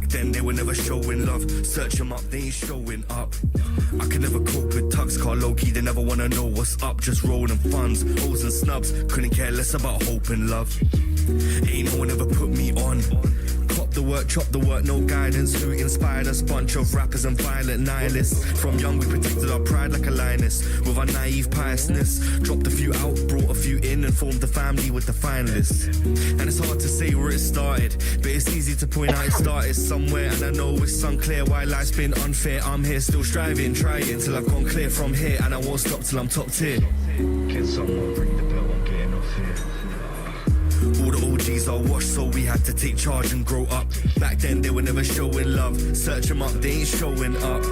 then they were never showing love. Search them up, they ain't showing up. I could never cope with tugs, car low-key, they never wanna know what's up. Just rolling funds, O's and snubs, couldn't care less about hope and love. Ain't no one ever put me on. Cop the work, chop the work, no guidance. Who inspired us? Bunch of rappers and violent nihilists. From young we protected our pride like a lioness. With our naive piousness, dropped a few out, brought a few in, and formed the family with the finalists. And it's hard to say where it started, but it's easy to point out it started somewhere. And I know it's unclear why life's been unfair. I'm here still striving, trying till I've gone clear from here, and I won't stop till I'm top tier. Can someone ring the bell? I'm getting off here. All the OGs are washed, so we had to take charge and grow up. Back then they were never showing love. Search them up, they ain't showing up.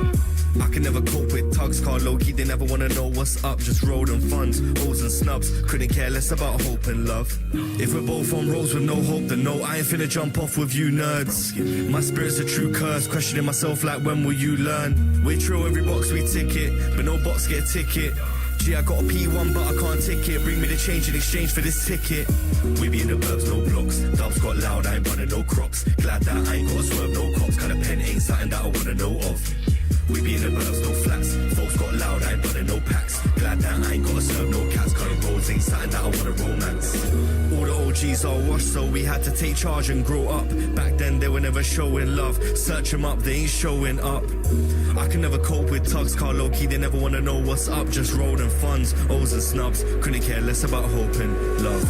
I can never cope with tugs, car low-key, they never wanna know what's up. Just rolling funds, O's and snubs, couldn't care less about hope and love. If we're both on roads with no hope, then no, I ain't finna jump off with you nerds. My spirit's a true curse, questioning myself like when will you learn? We trill every box we tick it, but no box get a ticket. Gee, I got a P1 but I can't take it. Bring me the change in exchange for this ticket. We be in the burbs, no blocks. Dubs got loud, I ain't running no crops. Glad that I ain't gotta swerve no cops. Kinda pen ain't something that I wanna know of. We be in the burbs, no flats. Folks got loud, I ain't running no packs. Glad that I ain't gotta serve no cats. Current roads ain't something that I wanna romance. All the OGs are washed, so we had to take charge and grow up. Back then they were never showing love. Search them up, they ain't showing up. I can never cope with tugs, car low-key, they never wanna know what's up. Just rolling funds, O's and snubs, couldn't care less about hope and love.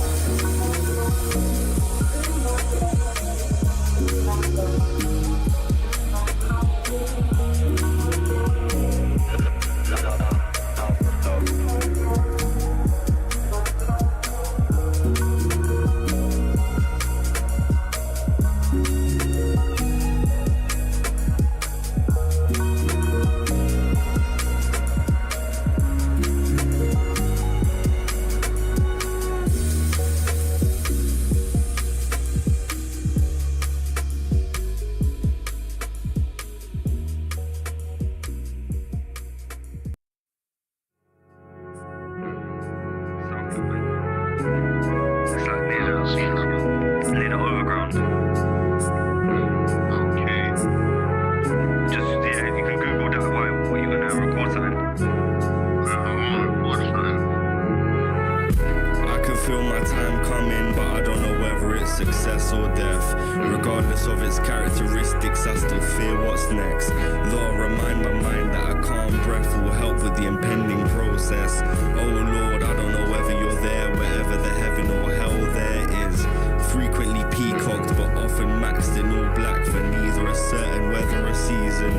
Success or death, regardless of its characteristics, I still fear what's next. Though I remind my mind that a calm breath will help with the impending process. Oh Lord, I don't know whether you're there, wherever the heaven or hell there is. Frequently peacocked, but often maxed in all black, for neither a certain weather or season.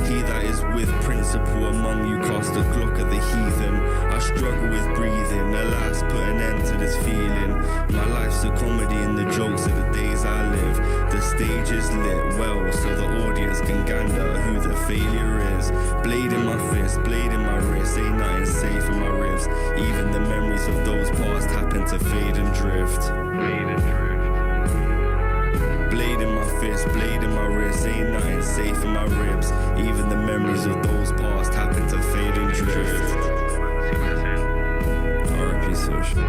He that is with principle among you cast a clock at the heathen. I struggle with breathing, alas, put an end to this feeling. My life's a comedy and the jokes are the days I live. The stage is lit well, so the audience can gander who the failure is. Blade in my fist, blade in my wrist, ain't nothing safe in my ribs. Even the memories of those past happen to fade and drift. Blade in my fist, blade in my wrist, ain't nothing safe in my ribs. Even the memories of those past happen to fade and drift. R.I.P. Social.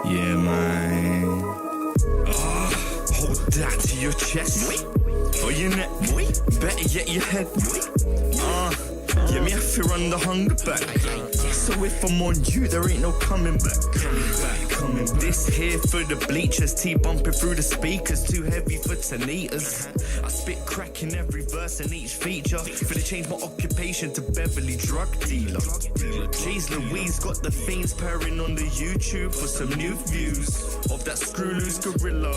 Yeah, man. Hold that to your chest, or your neck, better yet your head. Yeah, me have to run the hunger back. So if I'm on you, there ain't no coming back. This here for the bleachers, T bumping through the speakers, too heavy for tonators. I spit crack in every verse and each feature. Finna change my occupation to Beverly drug dealer. Jeez Louise got the fiends purring on the YouTube for some new views of that screw loose gorilla.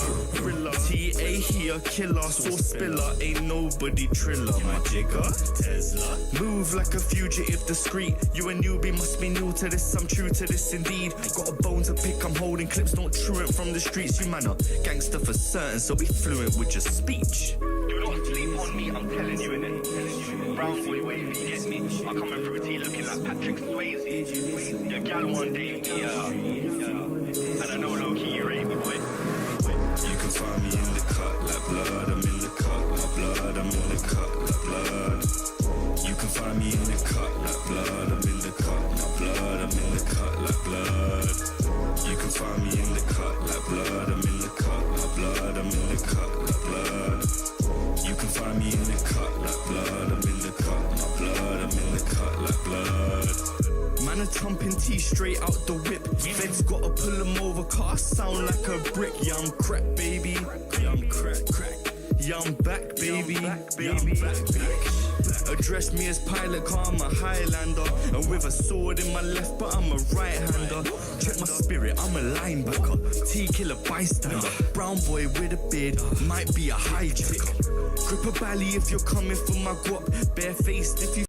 T.A. he a killer, sauce spiller, ain't nobody triller. My jigger, Tesla, move like a fugitive discreet. You a newbie, must be new to this, I'm true to this indeed. Got a bone to pick, I'm holding clips, don't truant from the streets. You man are gangster for certain, so be fluent with your speech. Do not sleep on me, I'm telling you innit. Brown boy wavy, get me. I'm coming through T looking like Patrick Swayze. Your gal one day, like blood. I'm in the cut like blood. I'm in the cut like blood. You can find me in the cut like blood. I'm in the cut like blood. I'm in the cut like blood. Man, a thumping T straight out the whip. Feds gotta pull him over, car sound like a brick. Yeah, I'm crack, baby. Yeah, I'm crack. Yeah, I'm back, baby. Yeah, I'm back. Address me as pilot, car, I'm a Highlander. And with a sword in my left, but I'm a right-hander. Check my spirit, I'm a linebacker. T-killer bystander. Brown boy with a beard, might be a hijacker. Grip a bally if you're coming for my guap. Barefaced if you...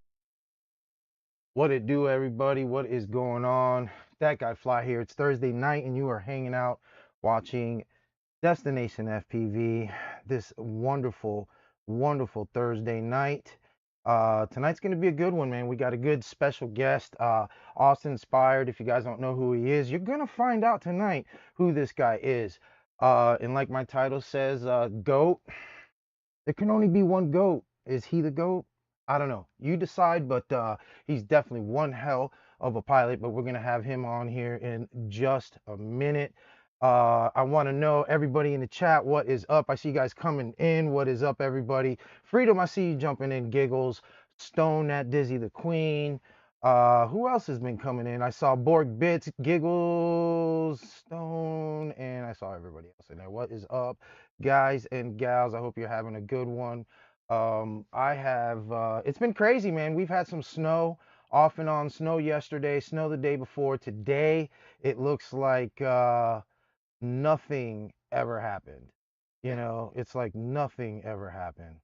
What it do, everybody? What is going on? That Guy Phly here. It's Thursday night, and you are hanging out watching Destination FPV. This wonderful, wonderful Thursday night. Tonight's going to be a good one, man. We got a good special guest, Austin Inspired. If you guys don't know who he is, you're going to find out tonight who this guy is. And like my title says, GOAT. There can only be one GOAT. Is he the GOAT? I don't know. You decide, but he's definitely one hell of a pilot. But we're going to have him on here in just a minute. I want to know, everybody in the chat, what is up? I see you guys coming in. What is up, everybody? Freedom, I see you jumping in. Giggles. Stone, that Dizzy the Queen. Who else has been coming in? I saw Borg Bits, Giggles, Stone, and I saw everybody else in there. What is up, guys and gals? I hope you're having a good one. I have, it's been crazy, man. We've had some snow, off and on snow yesterday, snow the day before. Today, it looks like nothing ever happened. You know, it's like nothing ever happened.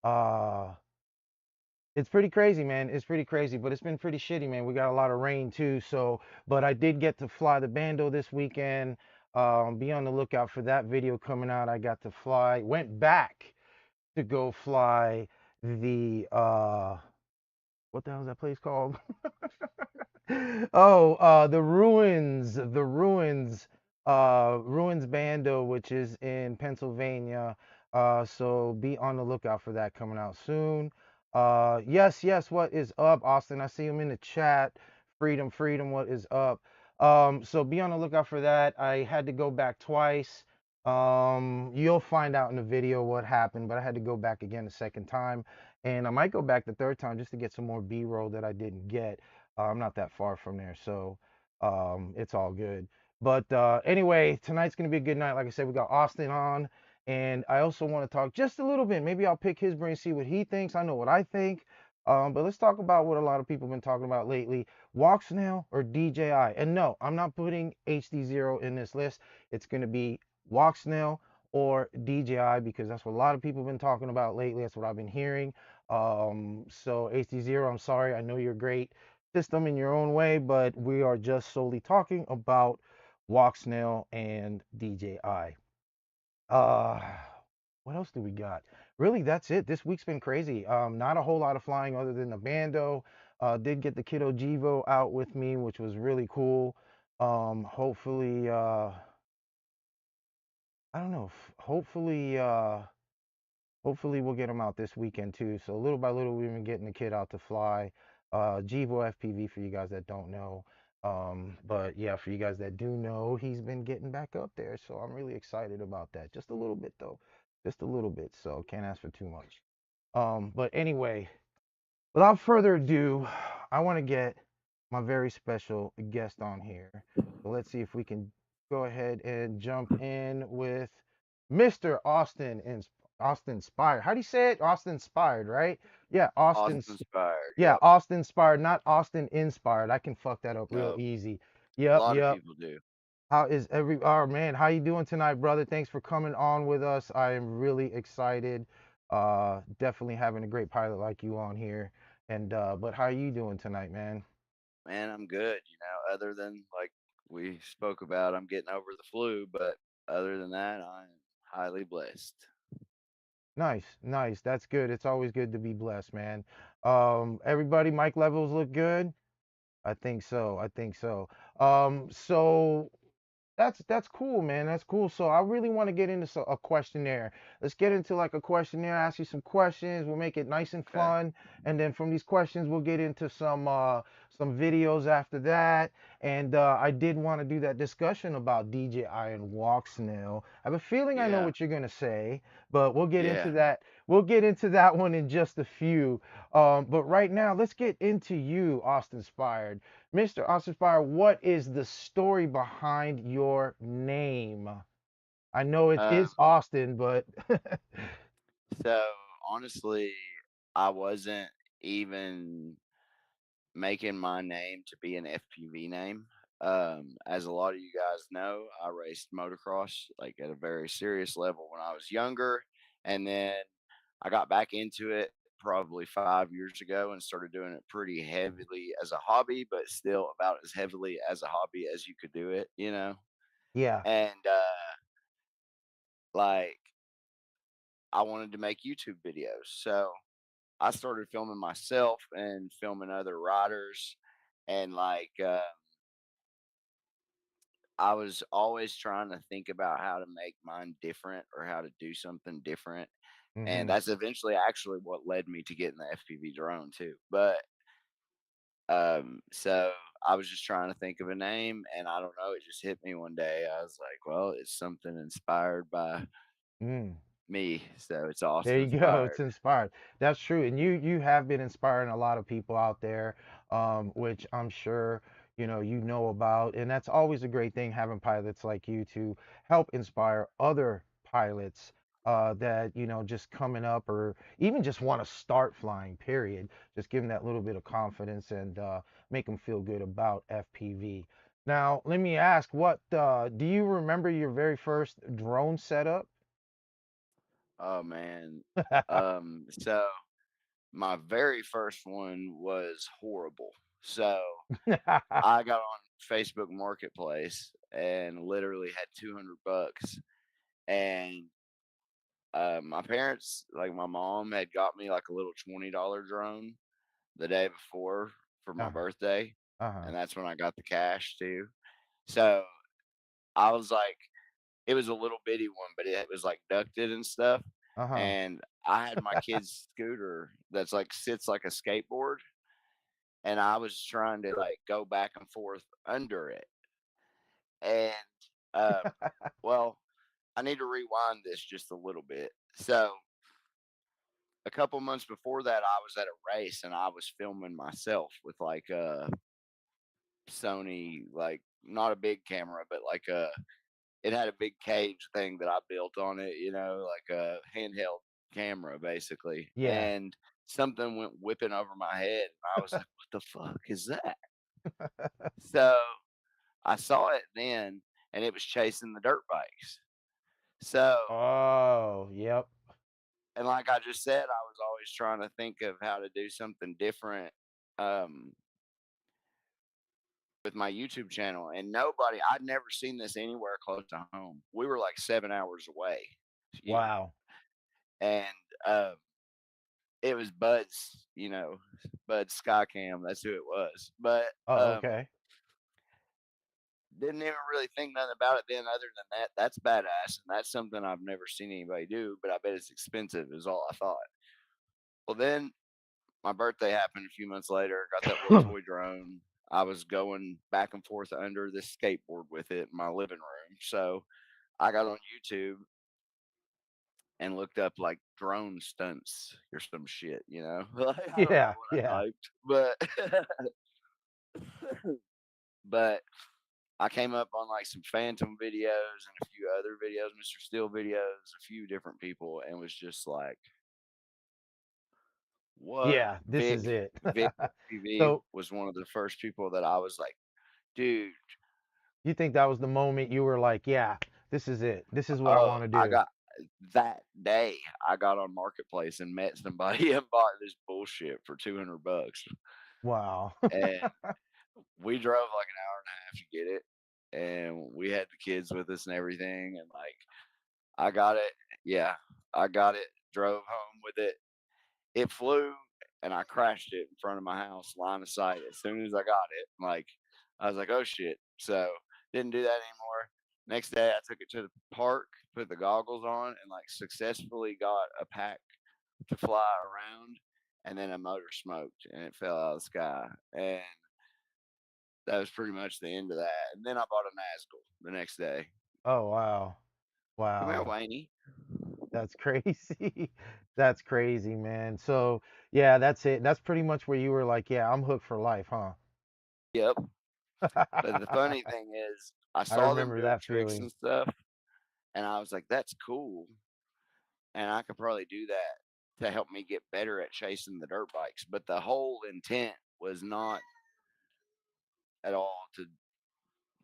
Uh, it's pretty crazy, man. It's pretty crazy, but it's been pretty shitty, man. We got a lot of rain too, so, but I did get to fly the bando this weekend. Be on the lookout for that video coming out. I got to fly, went back to go fly the what the hell is that place called? Oh, the Ruins Bando, which is in Pennsylvania. So be on the lookout for that coming out soon. Yes, what is up, Austin? I see him in the chat. Freedom, what is up? So be on the lookout for that. I had to go back twice. You'll find out in the video what happened, but I had to go back again a second time, and I might go back the third time just to get some more B-roll that I didn't get. I'm not that far from there, so it's all good. But anyway, tonight's gonna be a good night. Like I said, we got Austin on, and I also want to talk just a little bit. Maybe I'll pick his brain, see what he thinks. I know what I think. But let's talk about what a lot of people have been talking about lately. Walksnail or DJI? And no, I'm not putting HD0 in this list. It's gonna be Walksnail or DJI because that's what a lot of people have been talking about lately. That's what I've been hearing. So HD0, I'm sorry. I know you're great system in your own way, but we are just solely talking about Walksnail and DJI. Uh, what else do we got? Really, that's it. This week's been crazy. Not a whole lot of flying other than the bando. Did get the kiddo Jivo out with me, which was really cool. Hopefully, I don't know. Hopefully we'll get him out this weekend too. So little by little, we've been getting the kid out to fly. Jivo FPV for you guys that don't know. But yeah, for you guys that do know, he's been getting back up there. So I'm really excited about that. Just a little bit though, just a little bit. So can't ask for too much. But anyway, without further ado, I want to get my very special guest on here. So let's see if we can go ahead and jump in with Mr. Austin Inspired. How do you say it? Austin Inspired, right? Yeah, Austin inspired. Yeah, Yep. Austin Inspired, not Austin Inspired. I can fuck that up real No, easy. a Yep, lot of yep. people do. How is oh man, how you doing tonight, brother? Thanks for coming on with us. I am really excited. Definitely having a great pilot like you on here. And but how are you doing tonight, man? Man, I'm good. Other than like we spoke about, I'm getting over the flu, but other than that, I'm highly blessed. Nice. That's good. It's always good to be blessed, man. Everybody, mic levels look good. I think so. So That's cool, man. That's cool. So I really want to get into a questionnaire. Let's get into like a questionnaire. Ask you some questions. We'll make it nice and Okay. fun, and then from these questions, we'll get into some videos after that. And I did want to do that discussion about DJI and Walksnail. I have a feeling I know Yeah. what you're gonna say, but we'll get into Yeah. that. We'll get into that one in just a few. But right now, let's get into you, Austin Inspired. Mr. Ossifier, what is the story behind your name? I know it Um, is Austin, but so honestly, I wasn't even making my name to be an FPV name. As a lot of you guys know, I raced motocross like at a very serious level when I was younger, and then I got back into it probably 5 years ago and started doing it pretty heavily as a hobby, but still about as heavily as a hobby as you could do it, you know. yeah. And like I wanted to make YouTube videos, so I started filming myself and filming other riders, and I was always trying to think about how to make mine different or how to do something different. And Hmm. that's eventually actually what led me to getting the FPV drone too. But so I was just trying to think of a name and I don't know, it just hit me one day. I was like, well, it's something inspired by Mm. me. So it's There Austin you go. It's inspired. inspired. That's true. And you have been inspiring a lot of people out there, which I'm sure you know about. And that's always a great thing having pilots like you to help inspire other pilots that just coming up or even just want to start flying. Period. Just give them that little bit of confidence and make them feel good about FPV. Now, let me ask, what do you remember your very first drone setup? Oh man. So my very first one was horrible. So I got on Facebook Marketplace and literally had 200 bucks. And my parents, like my mom, had got me like a little $20 drone the day before for my Uh-huh. birthday. Uh-huh. And that's when I got the cash too. So I was like, it was a little bitty one, but it was like ducted and stuff. Uh-huh. And I had my kid's scooter that's like sits like a skateboard. And I was trying to like go back and forth under it. And um, well, I need to rewind this just a little bit. So a couple months before that, I was at a race and I was filming myself with like a Sony, like not a big camera, but like it had a big cage thing that I built on it, like a handheld camera basically. Yeah. And something went whipping over my head and I was like, what the fuck is that? So I saw it then and it was chasing the dirt bikes. So, Oh, yep. and like I just said, I was always trying to think of how to do something different um, with my YouTube channel. And I'd never seen this anywhere close to home. We were like 7 hours away, you know, Wow. and um, it was Bud's Skycam. That's who it was. But Oh, okay. didn't even really think nothing about it then, other than that. That's badass. And that's something I've never seen anybody do, but I bet it's expensive, is all I thought. Well, then my birthday happened a few months later. Got that little toy drone. I was going back and forth under this skateboard with it in my living room. So I got on YouTube and looked up like drone stunts or some shit, Like, I don't know Yeah, what yeah. I typed, but but I came up on like some Phantom videos and a few other videos, Mr. Steel videos, a few different people, and was just like, what? Yeah, this is it. Vic FPV So, was one of the first people that I was like, dude, you think that was the moment you were like, yeah, this is it. This is what I oh, want to I do. got that day I got on Marketplace and met somebody and bought this bullshit for 200 bucks. Wow. And we drove like an hour and a half to get it. And we had the kids with us and everything. And like, I got it. Yeah, I got it. Drove home with it. It flew and I crashed it in front of my house, line of sight. As soon as I got it, like, I was like, oh shit. So didn't do that anymore. Next day, I took it to the park, put the goggles on, and like successfully got a pack to fly around. And then a motor smoked and it fell out of the sky. And that was pretty much the end of that. And then I bought a Nazgul the next day. Oh wow. Come here, Wow. Wayne. That's crazy. That's crazy, man. So, yeah, that's it. That's pretty much where you were like, yeah, I'm hooked for life, huh? Yep. But the funny thing is, I I saw them remember doing that tricks feeling. and stuff, and I was like, that's cool. And I could probably do that to help me get better at chasing the dirt bikes. But the whole intent was not at all to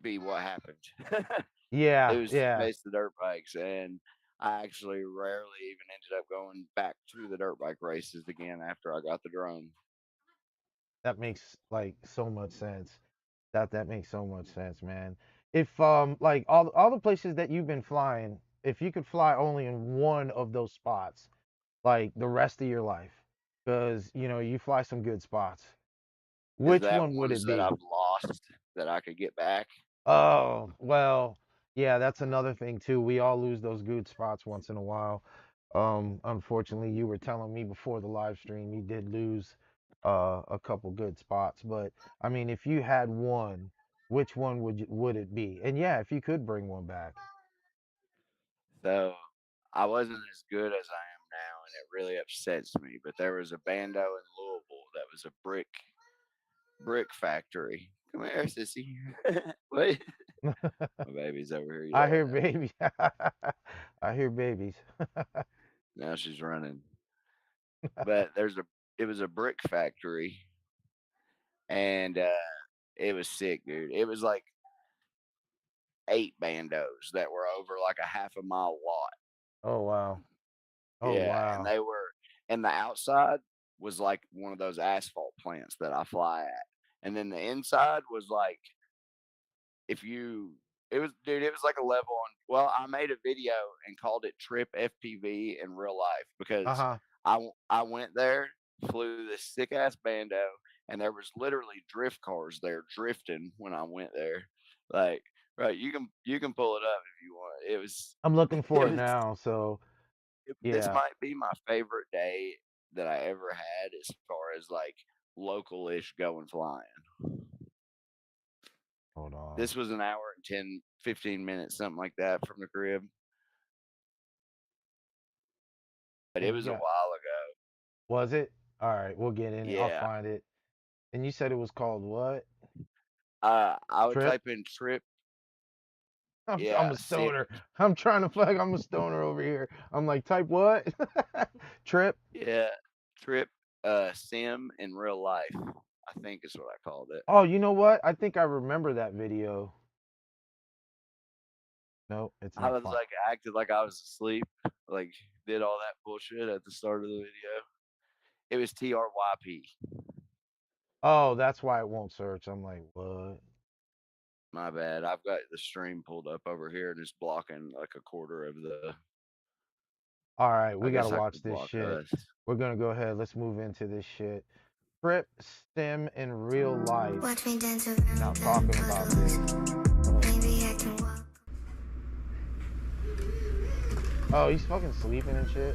be what happened. It Yeah, was to yeah. chase the dirt bikes. And I actually rarely even ended up going back to the dirt bike races again after I got the drone. That makes like so much sense. That makes so much sense, man. If like all the places that you've been flying, if you could fly only in one of those spots, like the rest of your life, because you fly some good spots, Is which that one would ones it that be? I've lost that I could get back? Oh, well, yeah, that's another thing too. We all lose those good spots once in a while. Unfortunately, you were telling me before the live stream you did lose a couple good spots, but I mean, if you had one, which one would it be? And yeah, if you could bring one back. So I wasn't as good as I am now, and it really upsets me. But there was a bando in Louisville that was a brick factory. Come here, sissy. Wait, my baby's over here I yelling hear at me. babies. I hear babies. Now she's running. But it was a brick factory, and it was sick, dude. It was like 8 bandos that were over like a half a mile wide. Oh wow. Oh Yeah, and wow. they were and the outside was like one of those asphalt plants that I fly at. And then the inside was like if you it was dude, it was like a level on well, I made a video and called it Trip FPV in real life because Uh-huh. I went there, flew this sick ass bando, and there was literally drift cars there drifting when I went there. Like, right, you can pull it up if you want. It was I'm looking it for it was now, so this yeah. might be my favorite day that I ever had as far as like local-ish going flying. Hold on. This was an hour and 10, 15 minutes, something like that from the crib. But it And you was a got while ago. Was it? All right, we'll get in it. I'll Yeah. find it. And you said it was called what? I would Trip? type in trip, I'm yeah, a sim, stoner. I'm trying to flag. I'm a stoner over here. I'm like, type what? Trip? yeah, trip, sim in real life. I think is what I called it. Oh, you know what? I think I remember that video. No, it's I not was fun. like acted like I was asleep, like did all that bullshit at the start of the video. It was TRYP. Oh, that's why it won't search. I'm like, what? My bad. I've got the stream pulled up over here and it's blocking like a quarter of the. All right, I we gotta guess I watch could this block shit. us. We're gonna go ahead. Let's move into this shit. Trip stem in real life. Watch me dance around Now them talking about this. puddles. Maybe I can walk. Oh, he's fucking sleeping and shit.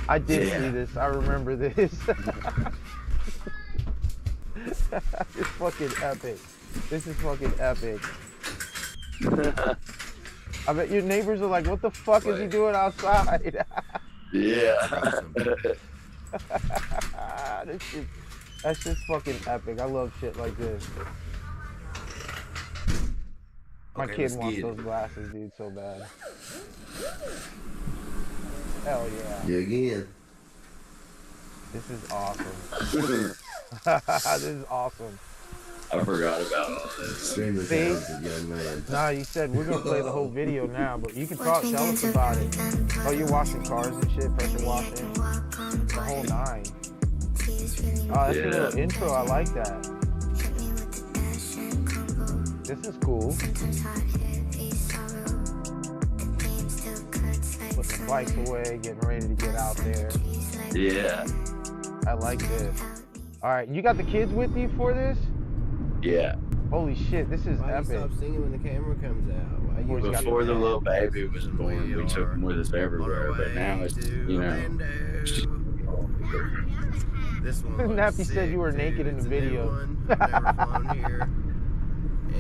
I did see this. I remember this. It's fucking epic. This is fucking epic. I bet your neighbors are like, what the fuck is he doing outside? Yeah. That's just fucking epic. I love shit like this. My Okay, kid let's wants get those it. glasses, dude, so bad. Hell yeah. Yeah, again. This is awesome. This is awesome. I forgot about all this. Extremely See? talented young man. Nah, you said we're gonna play the whole video now, but you can talk, tell us about it. Oh, you're washing cars and shit, pressure washing, the whole 9. Oh, that's a little intro. I like that. This is cool. Putting the bikes away, getting ready to get out there. Yeah. I like this. All right, you got the kids with you for this? Yeah. Holy shit, this is Why you epic. stop singing when the camera comes out? Why you Boys got Before the the little baby was born, we took him with us everywhere, but now it's, you know. This one Nappy said you were naked in the video. I've never flown here.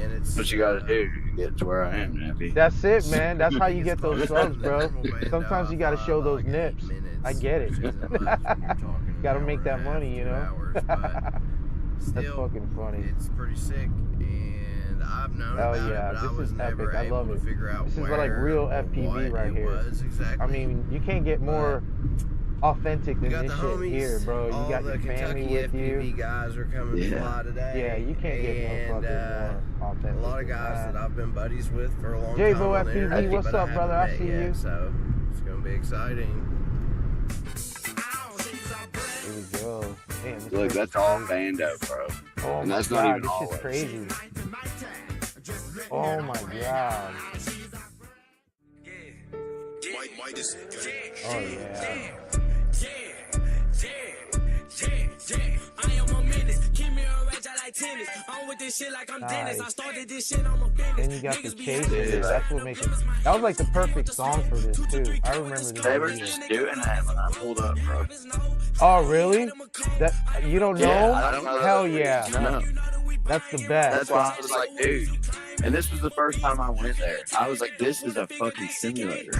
And it's What you gotta do to get to where I am, Nappy. That's it, man. That's how you get those subs, bro. Sometimes you gotta show those nips. I get it. Gotta make that money, you know? That's fucking funny. It's pretty sick, and I've known Hell about yeah, it, but this I was is never epic. I able love to it. figure out This is where like real or FPV what right it here. was exactly. I mean, you can't get more authentic than this shit here, bro. You got your family with FPV you. guys are coming to fly today. Yeah, you can't get no fucking more authentic. A lot of guys that I've been buddies with for a long time. J-Bo on the FPV, internet, what's but up, brother? I haven't see met you. yet, so it's gonna be exciting. Here we go. Damn, this Look, place that's is all crazy. Bando, bro. Oh And my that's god, not even this all is it. crazy. Oh my god. Oh yeah. I am a menace. Keep me a rage, I like tennis. I'm with this shit like I'm Dennis. I started this shit, I'm a business. Then you got the chase in it. That's what makes it. That was like the perfect song for this too. I remember this They were video. just doing that when I pulled up, bro. Oh really? That you don't know? Yeah, I don't know. Hell yeah. No. That's the best. That's why I was like, dude. And this was the first time I went there. I was like, this is a fucking simulator.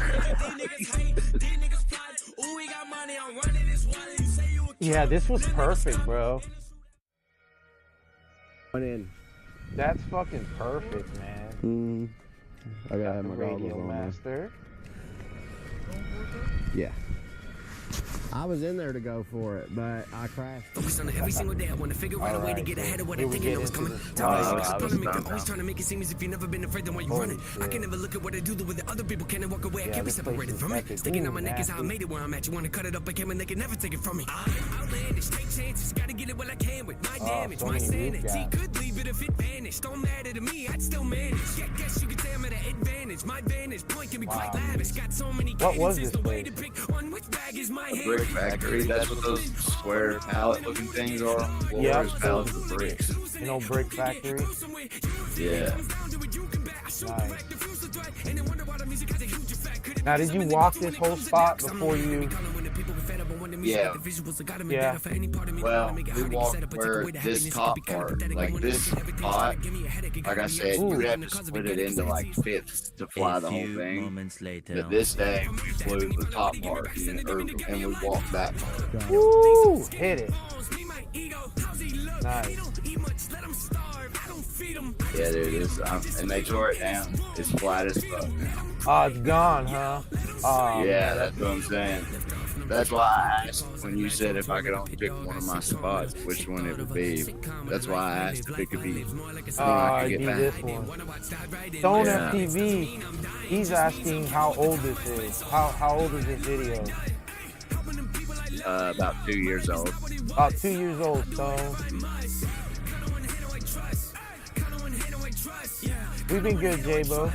Yeah, this was perfect, bro. Went in. That's fucking perfect, man. I gotta have The my goggles Radio on. Master. Yeah. I was in there to go for it, but I crashed. Focus on it every single day. I want to figure out a way to get ahead of what I think I know is coming. Always trying to make it seem as if you've never been afraid of when you're running. I can never look at what I do the way that other people can and walk away. I can't be separated from it. Sticking on my neck is how I made it where I'm at. You want to cut it up, I came and they can never take it from me. I'm outlandish, take chances. Gotta get it while I can with my damage, my sanity. Could leave it if it vanished. Don't matter to me, I'd still manage. Yeah, guess you could say I'm at an advantage. My vantage point can be quite lavish. Got so many cadences, the way to pick on which bag is my hand. Brick factory, that's what those square pallet looking things are. Yeah, Pallets of bricks. you know, Brick Factory. Yeah. Nice. Now, did you walk this whole spot before you? Yeah. Yeah. Well, we walked where this top part, like this spot, like I said, you have to split it into like fifths to fly the whole thing. But this day, we flew the top part, and we walked that part. Woo! Hit it. Nice. Yeah, dude, and they tore it down. It's flat as fuck now. Oh, it's gone, huh? Oh, Yeah, that's what I'm saying. That's why I asked when you said if I could only pick one of my spots, which one it would be. That's why I asked if it could be. I do this one. Stone FPV. He's asking how old this is. How old is this video? About 2 years old. About 2 years old, Stone. We've been good, J-Bo.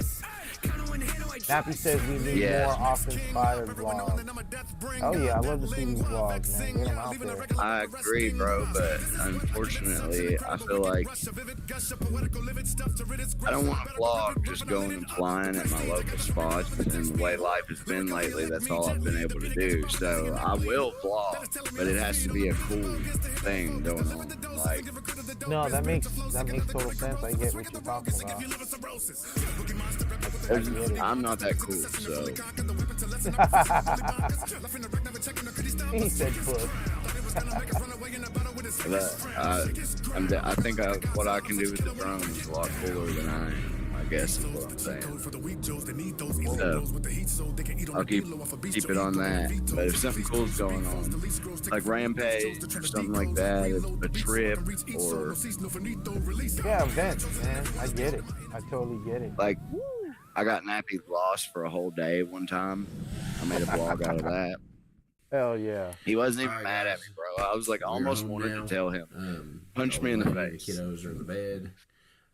Nappy says we need more off-inspired vlogs. Oh yeah, I love to see these vlogs, man. Get them out there. I agree, bro, but unfortunately, I feel like I don't want to vlog just going and flying at my local spots, and the way life has been lately, that's all I've been able to do. So I will vlog, but it has to be a cool thing going on. Like, No, that makes total sense. I get what you're talking about. I'm not that cool, so He said push. but I think what I can do with the drone is a lot cooler than I am. I guess is what I'm saying. So I'll keep it on that. But if something cool's going on, like Rampage or something like that, a trip or Yeah, events, man. I get it. I totally get it. like, I got Nappy lost for a whole day one time. I made a vlog out of that. Hell yeah. He wasn't even mad at me, bro. I was like, almost wanted to tell him, punch me in the face. Kiddos are in the bed.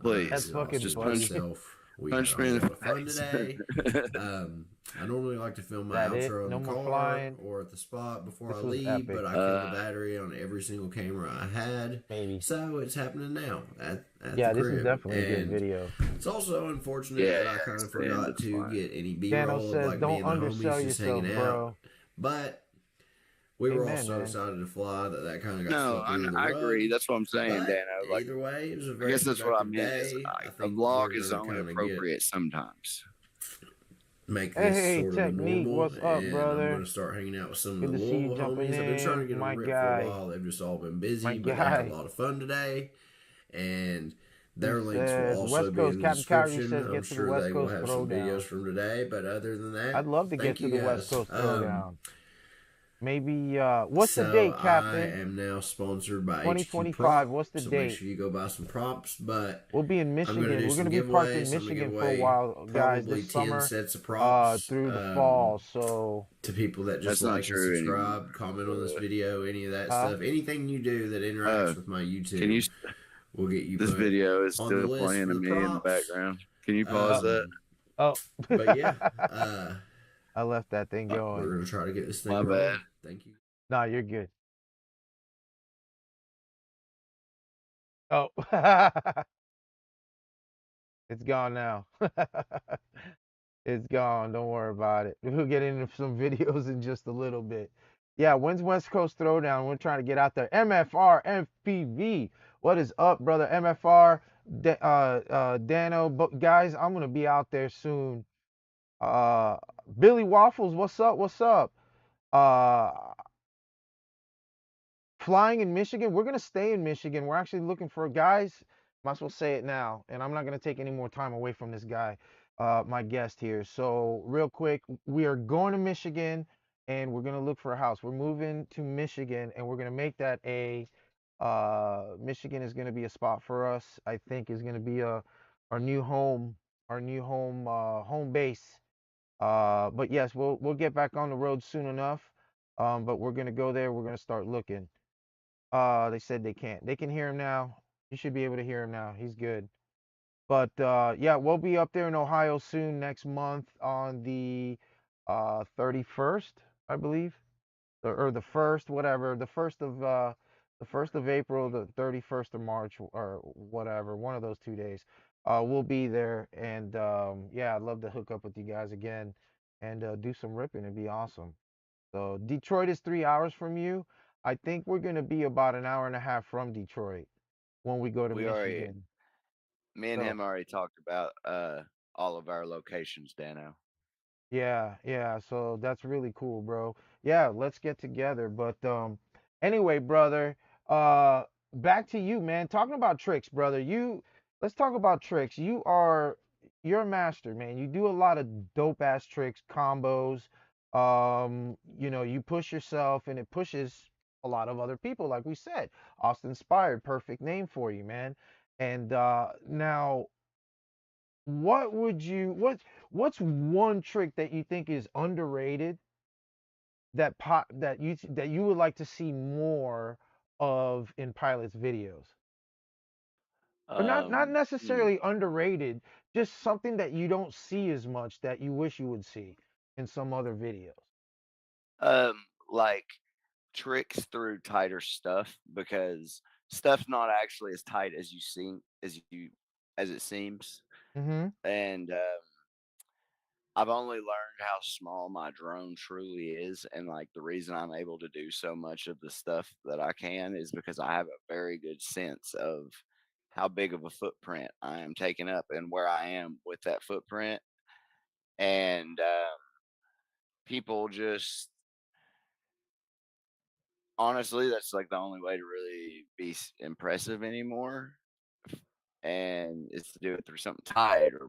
Please, That's fucking just funny. punch me. We Punch had a me in whole the lot of fun face. today. I normally like to film my That it? outro in No the more car flying. or at the spot before This I was leave, epic. but I killed the battery on every single camera I had. Maybe. So it's happening now at Yeah, the this is crib. definitely a good And video. it's also unfortunate Yeah, that I kind of forgot to get any Dano B-roll of says, like me don't and the undersell homies just yourself, hanging bro. out. But we were all Amen, so man. excited to fly that kind of got No, swept under the I rug. agree. That's what I'm saying, But Dano. Like, either way, it was a I very guess that's what I productive meant. Is day. I a think vlog we're is gonna only kind of appropriate sometimes. make this Hey, sort of a Technique, normal, what's up, and brother? I'm going to start hanging out with some Good of the to see you Louisville jumping homies. I've been trying to in, get them my ripped for guy. a while. They've just all been busy, My but they had guy. a lot of fun today. And their He links will says, also West be Coast, in the Captain Kyrie description. says, I'm get to the sure West they will Coast have some videos Throwdown. from today. But other than that, I'd love to get thank to you the West guys. Coast Throwdown. Maybe, what's the So date, I Captain? am now sponsored by HQ 2025. Prop, What's the so date? make sure you go buy some props. But We'll be in I'm Michigan. going to do We're some going to be parked in giveaways. I'm going to Michigan give for a away while, guys, probably this 10 summer, sets of props through the fall. So to people that just That's not like and true subscribe, anymore. comment on this video, any of that stuff. Anything you do that interacts with my YouTube, Can you? will get you This put video is on still the list playing for to the me in the props. background. Can you pause that? Oh. But yeah, I left that thing going. we're going to try to get this thing My rolling. bad. Thank you. No, you're good. Oh. It's gone now. It's gone. Don't worry about it. We'll get into some videos in just a little bit. Yeah, when's West Coast Throwdown? We're trying to get out there. MFR, FPV. What is up, brother? MFR, Dano. But guys, I'm gonna be out there soon. Billy Waffles, what's up? What's up? Flying in Michigan. We're gonna stay in Michigan. We're actually looking for guys. Might as well say it now, and I'm not gonna take any more time away from this guy, my guest here. So real quick, we are going to Michigan, and we're gonna look for a house. We're moving to Michigan, and we're gonna make that a. Michigan is gonna be a spot for us. I think is gonna be our new home, home base. But yes, we'll get back on the road soon enough. But we're gonna go there. We're gonna start looking. They said they can't. They can hear him now. You should be able to hear him now. He's good. But yeah, we'll be up there in Ohio soon next month on the 31st, I believe, or the first, whatever, the 1st of April, the 31st of March, or whatever, one of those 2 days. We'll be there, and yeah, I'd love to hook up with you guys again and do some ripping. It'd be awesome. So Detroit is 3 hours from you. I think we're gonna be about an hour and a half from Detroit when we go to Michigan. Me and So him already talked about all of our locations, Dano. yeah. So that's really cool, bro. Yeah, let's get together. But anyway, brother, back to you, man. Talking about tricks, brother. Let's talk about tricks. You're a master, man. You do a lot of dope ass tricks, combos. You push yourself and it pushes a lot of other people, like we said. Austin Inspired, perfect name for you, man. And now what's one trick that you think is underrated that you would like to see more of in pilots videos? Or not necessarily underrated, just something that you don't see as much that you wish you would see in some other videos. Like tricks through tighter stuff because stuff's not actually as tight as as it seems. Mm-hmm. And I've only learned how small my drone truly is, and like the reason I'm able to do so much of the stuff that I can is because I have a very good sense of how big of a footprint I am taking up and where I am with that footprint. And people just honestly, that's like the only way to really be impressive anymore, and it's to do it through something tight or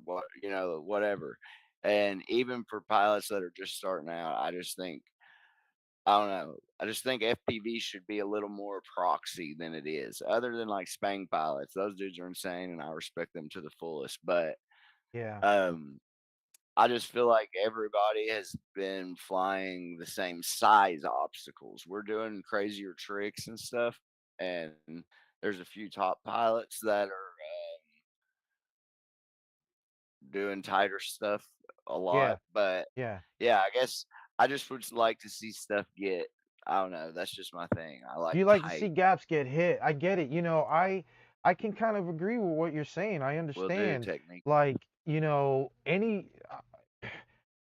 whatever. And even for pilots that are just starting out, I don't know. I just think FPV should be a little more proxy than it is. Other than like Spang pilots, those dudes are insane, and I respect them to the fullest. But Yeah. I just feel like everybody has been flying the same size obstacles. We're doing crazier tricks and stuff, and there's a few top pilots that are doing tighter stuff a Yeah, lot. But yeah. yeah, I guess I just would like to see stuff get. I don't know. That's just my thing. I like You like to see tight. gaps get hit. I get it. I can kind of agree with what you're saying. I Will do understand. technique. Like,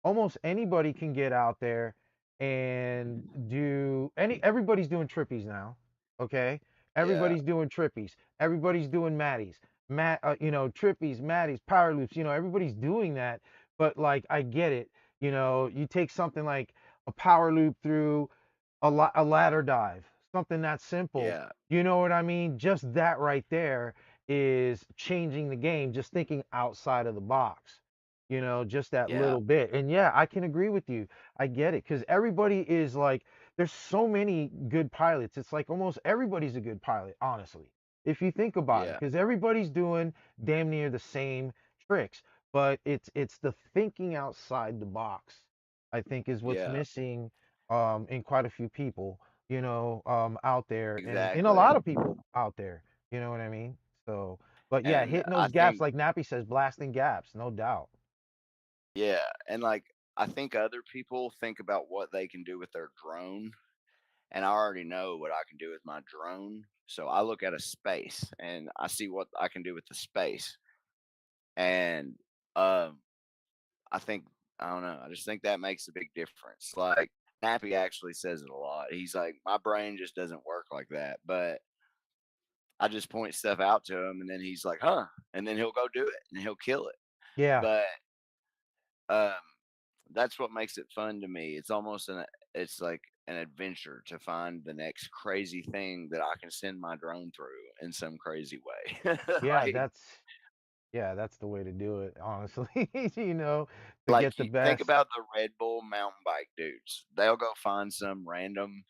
almost anybody can get out there and do everybody's doing trippies now. Okay? Yeah, Everybody's doing trippies. Everybody's doing matties. Trippies, matties, power loops, everybody's doing that. But like I get it. You take something like a power loop through a ladder dive, something that simple. yeah, You know what I mean? Just that right there is changing the game, just thinking outside of the box, just that yeah, little bit. And yeah, I can agree with you. I get it because everybody is like, there's so many good pilots. It's like almost everybody's a good pilot, honestly, if you think about it, yeah, because everybody's doing damn near the same tricks, but it's the thinking outside the box, I think, is what's yeah. missing in quite a few people, out there, and in a Exactly. lot of people out there. You know what I mean? So, but yeah, And hitting I those gaps, think, like Nappy says, blasting gaps, no doubt. yeah, and like I think other people think about what they can do with their drone, and I already know what I can do with my drone. So I look at a space and I see what I can do with the space. And um I think I don't know, I just think that makes a big difference. Like Nappy actually says it a lot. He's like, my brain just doesn't work like that. But I just point stuff out to him and then he's like, huh. And then he'll go do it and he'll kill it. Yeah, But um that's what makes it fun to me. It's like an adventure to find the next crazy thing that I can send my drone through in some crazy way. yeah, like that's the way to do it, honestly. To like get the you think best. about the Red Bull mountain bike dudes. They'll go find some random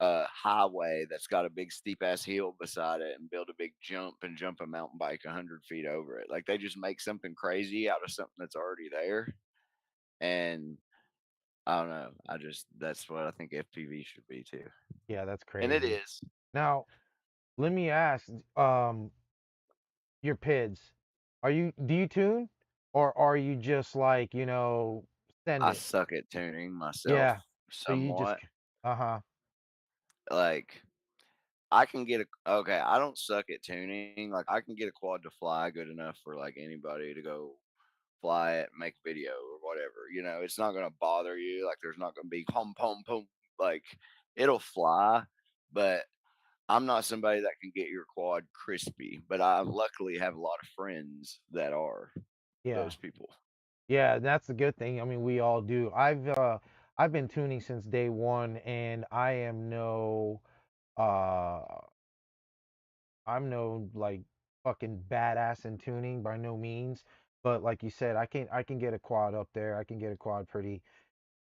highway that's got a big steep ass hill beside it and build a big jump and jump a mountain bike 100 feet over it. Like they just make something crazy out of something that's already there. And I don't know. That's what I think FPV should be too. Yeah, that's And it crazy. is. Now, let me ask, your PIDs, do you tune, or are you just like, send I it? suck at tuning myself Yeah. So you just, somewhat. uh-huh. Like I can get a okay, I don't suck at tuning. Like I can get a quad to fly good enough for like anybody to go fly it, make video or whatever. It's not gonna bother you. Like there's not gonna be pom pom pom. Like it'll fly, but I'm not somebody that can get your quad crispy. But I luckily have a lot of friends that are Yeah. those people. Yeah, that's the good thing. I mean, we all do. I've been tuning since day one, and uh I'm no like fucking badass in tuning by no means. But like you said, I can get a quad up there. I can get a quad pretty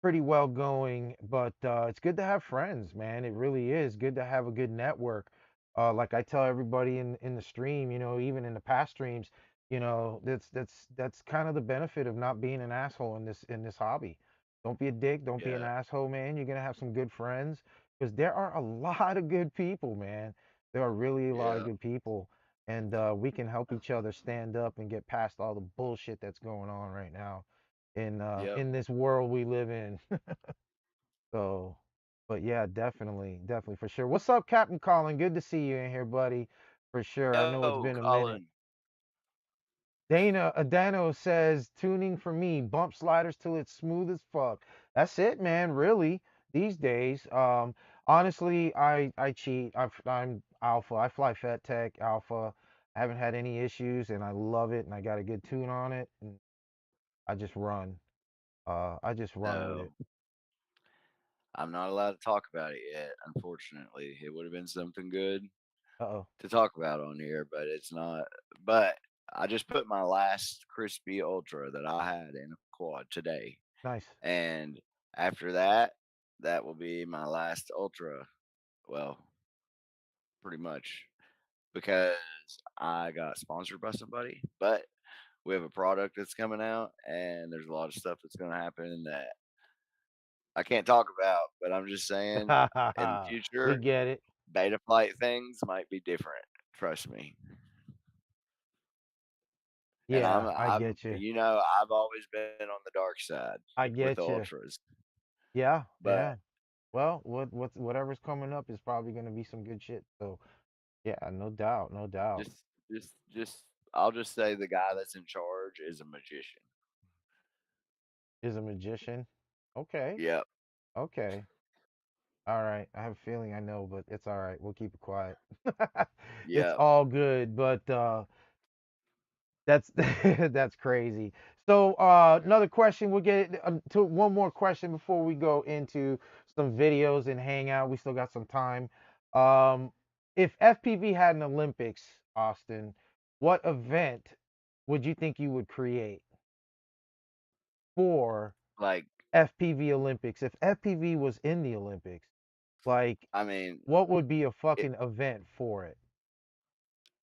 well going, but it's good to have friends, man. It really is good to have a good network. Like I tell everybody in the stream, even in the past streams, that's kind of the benefit of not being an asshole in this hobby. Don't be a dick. Don't be an Yeah, asshole, man. You're gonna have some good friends because there are a lot of good people, man. There are really a lot of yeah, good people, and we can help each other stand up and get past all the bullshit that's going on right now yep. in this world we live in. So, but yeah, definitely for sure. What's up, Captain Colin? Good to see you in here, buddy. For sure. I know it's Oh, been a minute. Colin. Dana Adano says tuning for me, bump sliders till it's smooth as fuck. That's it, man. Really, these days. Honestly, I cheat. I'm alpha. I fly Fat Tech alpha. I haven't had any issues, and I love it, and I got a good tune on it, and I just run. I just run with it. No, I'm not allowed to talk about it yet. Unfortunately, it would have been something good Uh-oh. to talk about on here, but it's not. But I just put my last crispy ultra that I had in a quad today, Nice. and after that, that will be my last ultra. Well, pretty much because I got sponsored by somebody, but we have a product that's coming out, and there's a lot of stuff that's going to happen that I can't talk about. But I'm just saying, in the We future, get it. beta flight things might be different. Trust me. And Yeah, I I'm, get you. you know, I've always been on the dark side I with the get you. ultras, Yeah, but yeah. Well, whatever's coming up is probably gonna be some good shit. So yeah, no doubt, no doubt. just, just, I'll just say the guy that's in charge is a magician. Is a magician. Okay, Yep, okay. All right. I have a feeling I know, but it's all right. We'll keep it quiet. It's yep. all good, but that's that's crazy. So another question. We'll get to one more question before we go into some videos and hang out. We still got some time. Um, if FPV had an Olympics, Austin, what event would you think you would create for Like, FPV Olympics? If FPV was in the Olympics, like I mean, what would be a it, fucking event for it?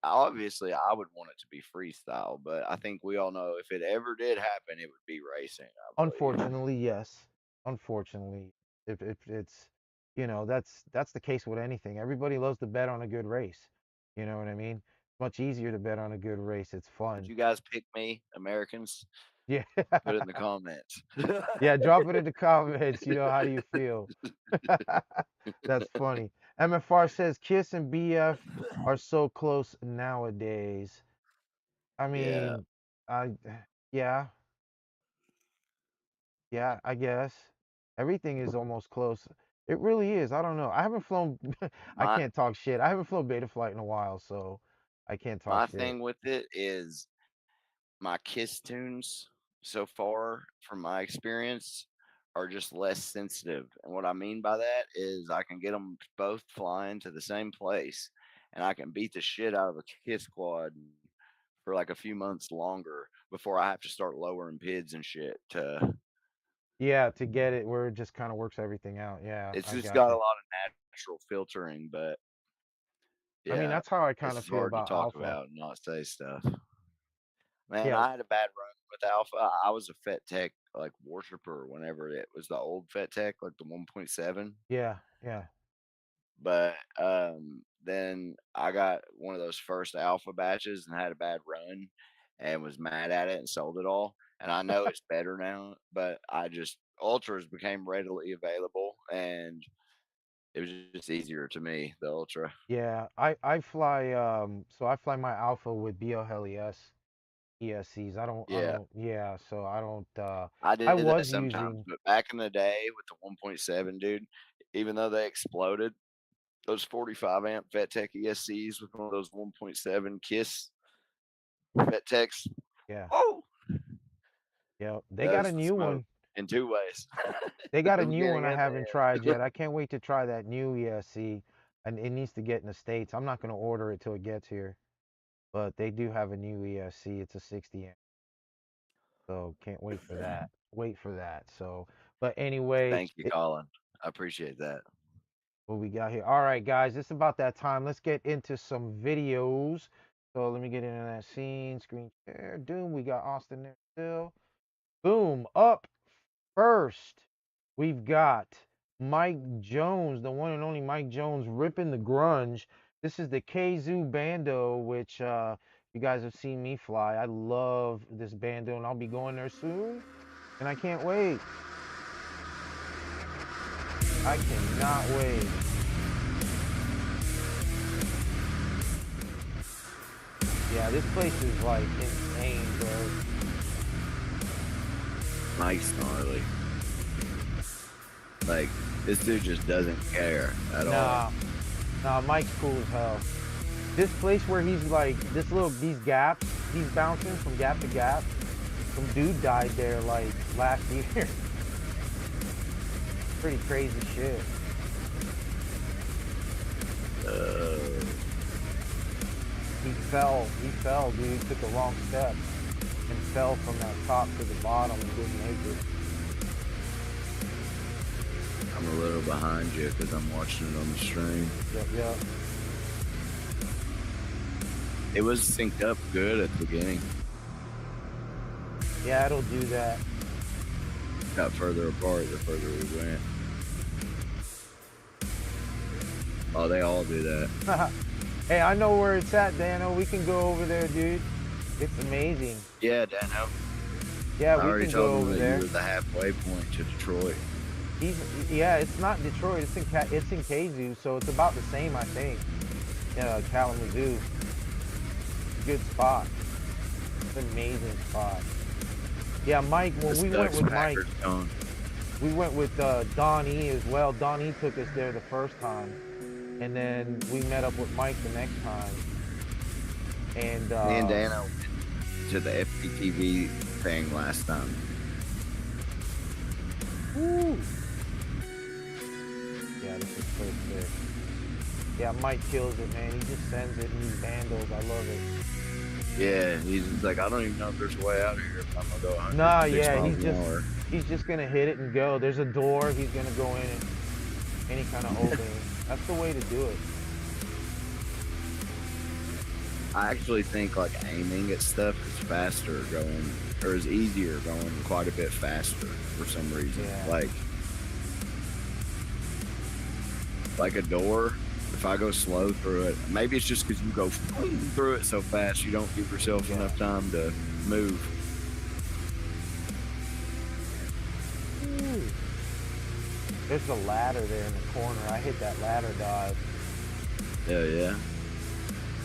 obviously, I would want it to be freestyle, but I think we all know if it ever did happen, it would be racing, I believe. Unfortunately, yes. Unfortunately, if it's that's the case with anything. Everybody loves to bet on a good race. You know what I mean? It's much easier to bet on a good race. It's Would fun. you guys pick me, Americans? Yeah. Put it in the comments. Yeah, drop it in the comments. How do you feel? That's funny. MFR says Kiss and BF are so close nowadays. I Yeah, mean, I yeah, yeah, I guess. Everything is almost close. It really is. I don't know. I haven't flown I my can't talk shit. I haven't flown beta flight in a while, so I can't talk my shit. thing with it is my Kiss tunes so far, from my experience, are just less sensitive. And what I mean by that is I can get them both flying to the same place, and I can beat the shit out of a Kiss quad for like a few months longer before I have to start lowering PIDs and shit. To Yeah, to get it where it just kind of works everything out. Yeah, It's I just got got a you. lot of natural filtering, but I mean, yeah, that's how I kind it's of just feel hard to about talk alpha. about and not say stuff. Man, Yeah, I had a bad run with Alpha. I was a Fet Tech like worshiper whenever it was the old Fet Tech, like the 1.7. yeah, yeah. But then I got one of those first Alpha batches and had a bad run and was mad at it and sold it all. And I know it's better now, but I just Ultras became readily available and it was just easier to me, the Ultra. Yeah, I fly so I fly my alpha with BL Heli S ESCs. I Yeah. don't yeah, so I don't I I did that was sometimes, using but back in the day with the 1.7, dude, even though they exploded, those 45 amp Vet Tech ESCs with one of those 1.7 Kiss Vet Techs, yeah. oh, Yeah, they got a that's the new smoke one. in two ways. They got a The new beginning one I and the haven't tried end. yet. I can't wait to try that new ESC, and it needs to get in the States. I'm not going to order it till it gets here, but they do have a new ESC. It's a 60 amp, so can't wait for that. Wait for that. So, but anyway, Thank you, Colin. I appreciate that. what we got here? All right, guys, it's about that time. Let's get into some videos. So let me get into that scene, screen share. Doom, we got Austin there still. Boom, up first, we've got Mike Jones, the one and only Mike Jones, ripping the grunge. This is the Kazoo Bando, which you guys have seen me fly. I love this bando, and I'll be going there soon, and I can't wait. I cannot wait. Yeah, this place is like insane, bro. Mike's gnarly. Like, this dude just doesn't care at all. Nah, Mike's cool as hell. This place where he's like, these gaps, he's bouncing from gap to gap. Some dude died there like last year. Pretty crazy shit. He fell, dude. Took a wrong step and fell from that top to the bottom and didn't make it. I'm a little behind you because I'm watching it on the stream. Yep. It was synced up good at the beginning. Yeah, it'll do that. Got further apart the further we went. Oh, they all do that. Hey, I know where it's at, Dano. We can go over there, dude. It's amazing. Yeah, Dano. Yeah, I we already can go told over him that there. you were the halfway point to Detroit. Yeah, it's not Detroit. It's in Kazoo, so it's about the same, I think. Yeah, Kalamazoo. Good spot. It's an amazing spot. Yeah, Mike. When we went with Mike, we went with Don E as well. Don E took us there the first time, and then we met up with Mike the next time. And me and Dano went to the FPV thing last time. Woo. Yeah, this is so sick. Yeah, Mike kills it, man. He just sends it in these vandals. I love it. Yeah, he's just like, I don't even know if there's a way out of here. If I'm gonna go 100 Nah, miles yeah, an hour. he's just gonna hit it and go. There's a door. He's gonna go in and any kind of opening. That's the way to do it. I actually think like aiming at stuff is faster going, or is easier going quite a bit faster for some reason. Yeah. Like a door, if I go slow through it, maybe it's just because you go through it so fast you don't give yourself enough time to move. Ooh. There's a ladder there in the corner. I hit that ladder dive. Yeah.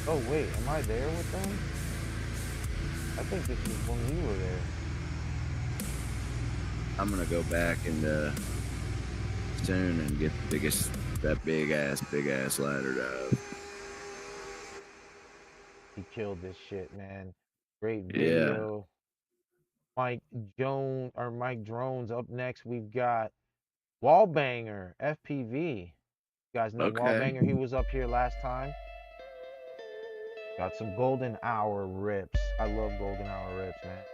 Oh wait, am I there with them? I think this is when we were there. I'm gonna go back and soon and get that big ass ladder dive. He killed this shit, man. Great video. Mike Drones up next. We've got Wallbanger FPV. You guys know Wallbanger. He was up here last time. Got some golden hour rips. I love golden hour rips, man.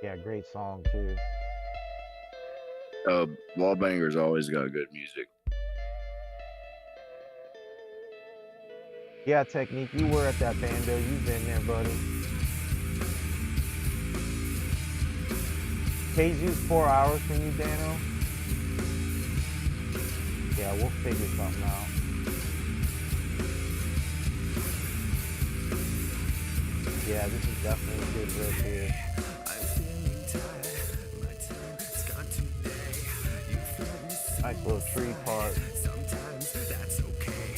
Yeah, great song too. Wallbanger's always got good music. Yeah, Technique, you were at that bando. You've been there, buddy. Kazoo's 4 hours from you, Dano. Yeah, we'll figure something out. Yeah, this is definitely a good rip here. Nice little tree part. Sometimes that's okay.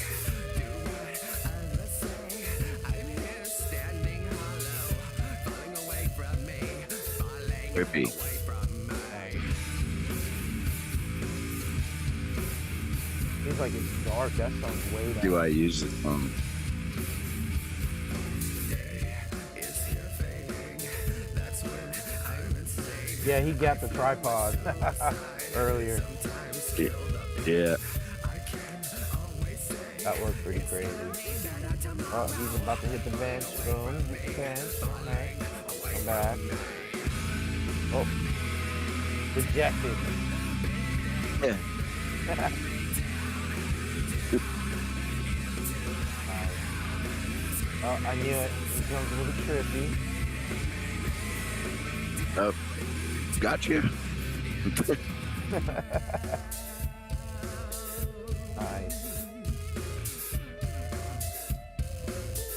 Do what others say. I'm here standing hollow, falling away from me, falling Rippy. away from me. Seems like it's dark. That sounds way down. Do I use it? Yeah, he got the tripod earlier. Yeah. That worked pretty crazy. Oh, he's about to hit the bench. Boom, hit the bench. Alright. Come back. Oh. Rejected. Yeah. Nice. Oh, I knew it. It comes a little trippy. Oh, gotcha. Nice.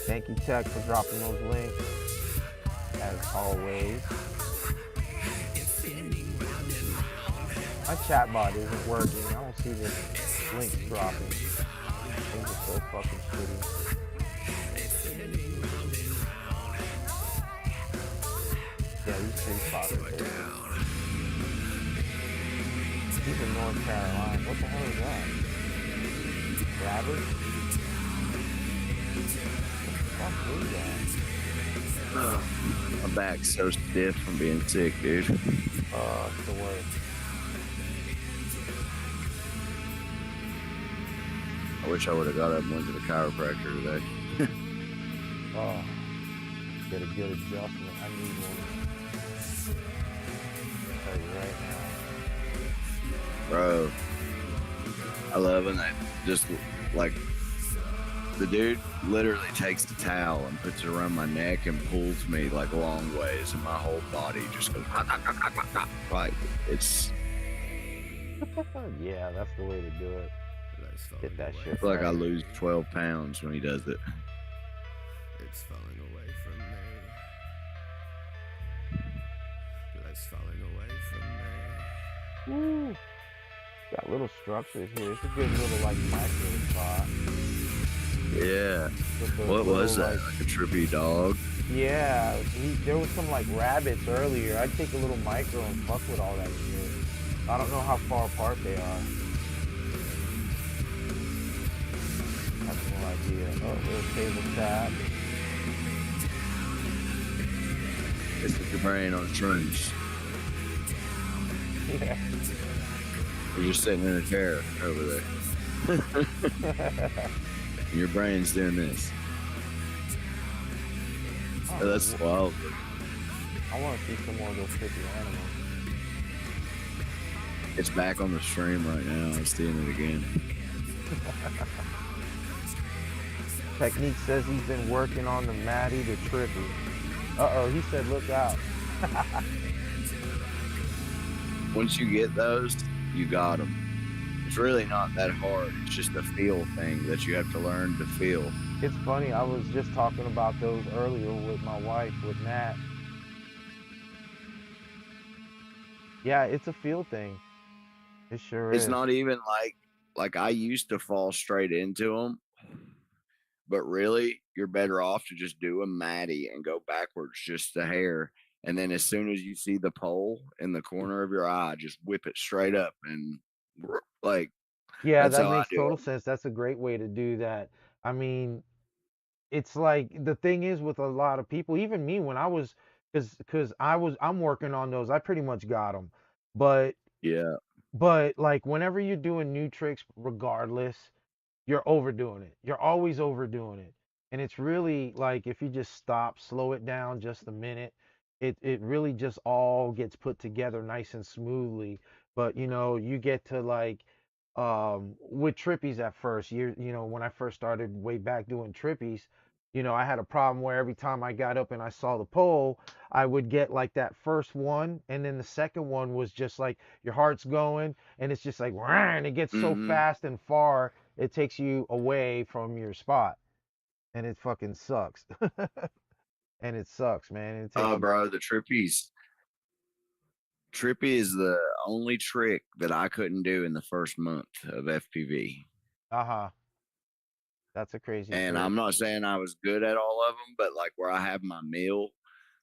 Thank you, Tech, for dropping those links. As always. My chatbot isn't working. I don't see the links dropping. Things are so fucking shitty. Yeah, these tree spots are crazy. He's in North Carolina. What the hell is that? Rabbit? What the fuck is that? My back's so stiff from being sick, dude. Oh, it's the worst. I wish I would have got up and went to the chiropractor today. Oh, get a good adjustment. I need one. I'll tell you right now. Bro, I love when that just like the dude literally takes the towel and puts it around my neck and pulls me like long ways, and my whole body just goes like it's. Yeah, that's the way to do it. Get that shit. I feel like I lose 12 pounds when he does it. It's falling away from me. Life's falling away from me. Woo. Got little structures here. It's a good little like micro spot. Yeah. What was that? Like a trippy dog? Yeah, there was some like rabbits earlier. I'd take a little micro and fuck with all that shit. I don't know how far apart they are. I have no idea. Oh, little table tap. It's with your brain on shrooms. Yeah. You're just sitting in a chair over there. Your brain's doing this. Oh, that's wild. I want to see some more of those trippy animals. It's back on the stream right now. I'm seeing it again. Technique says he's been working on the Maddie the Trippy. Uh-oh, he said look out. Once you get those, you got them. It's really not that hard. It's just a feel thing that you have to learn to feel. It's funny, I was just talking about those earlier with my wife, with Nat. Yeah, it's a feel thing. It sure is. It's not even like I used to fall straight into them, but really, you're better off to just do a Maddie and go backwards just a hair. And then as soon as you see the pole in the corner of your eye, just whip it straight up and like. Yeah, that makes total sense. That's a great way to do that. I mean, it's like the thing is with a lot of people, even me when I was, because I'm working on those. I pretty much got them, but yeah. But like whenever you're doing new tricks, regardless, you're overdoing it. You're always overdoing it. And it's really like if you just stop, slow it down just a minute, it really just all gets put together nice and smoothly. But you know, you get to like with trippies at first, you know, when I first started way back doing trippies, you know, I had a problem where every time I got up and I saw the pole, I would get like that first one, and then the second one was just like your heart's going, and it's just like, and it gets so fast and far, it takes you away from your spot, and it fucking sucks. And it sucks, man. Oh, bro, the trippies. Trippy is the only trick that I couldn't do in the first month of FPV. Uh-huh. That's a crazy And trick. I'm not saying I was good at all of them, but like where I have my meal,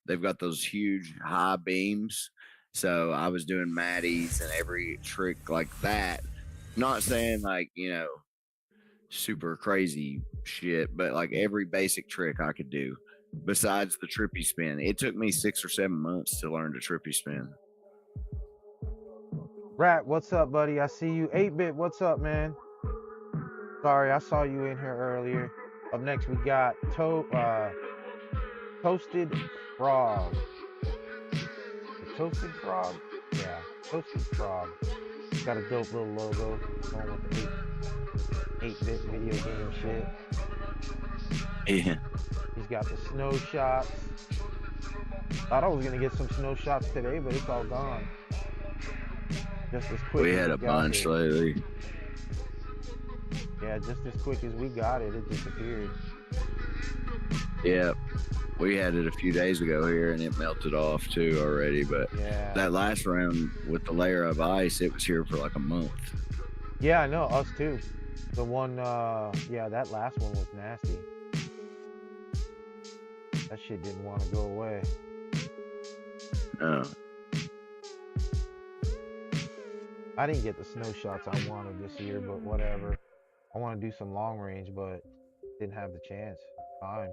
they've got those huge high beams. So I was doing Maddies and every trick like that. Not saying like, you know, super crazy shit, but like every basic trick I could do besides the trippy spin. It took me 6 or 7 months to learn the trippy spin. Rat, what's up, buddy? I see you. 8-Bit, what's up, man? Sorry, I saw you in here earlier. Up next, we got Toasted Frog. The Toasted Frog? Yeah, Toasted Frog. Got a dope little logo going with the 8-bit video game shit. Yeah. He's got the snow shots. Thought I was going to get some snow shots today, but it's all gone. Just as quick. We had a bunch lately. Yeah, just as quick as we got it, it disappeared. Yeah, we had it a few days ago here, and it melted off too already. But yeah, that last round with the layer of ice, it was here for like a month. Yeah, I know, us too. The one, yeah, that last one was nasty. That shit didn't want to go away. No. I didn't get the snow shots I wanted this year, but whatever. I want to do some long range, but didn't have the chance. Fine.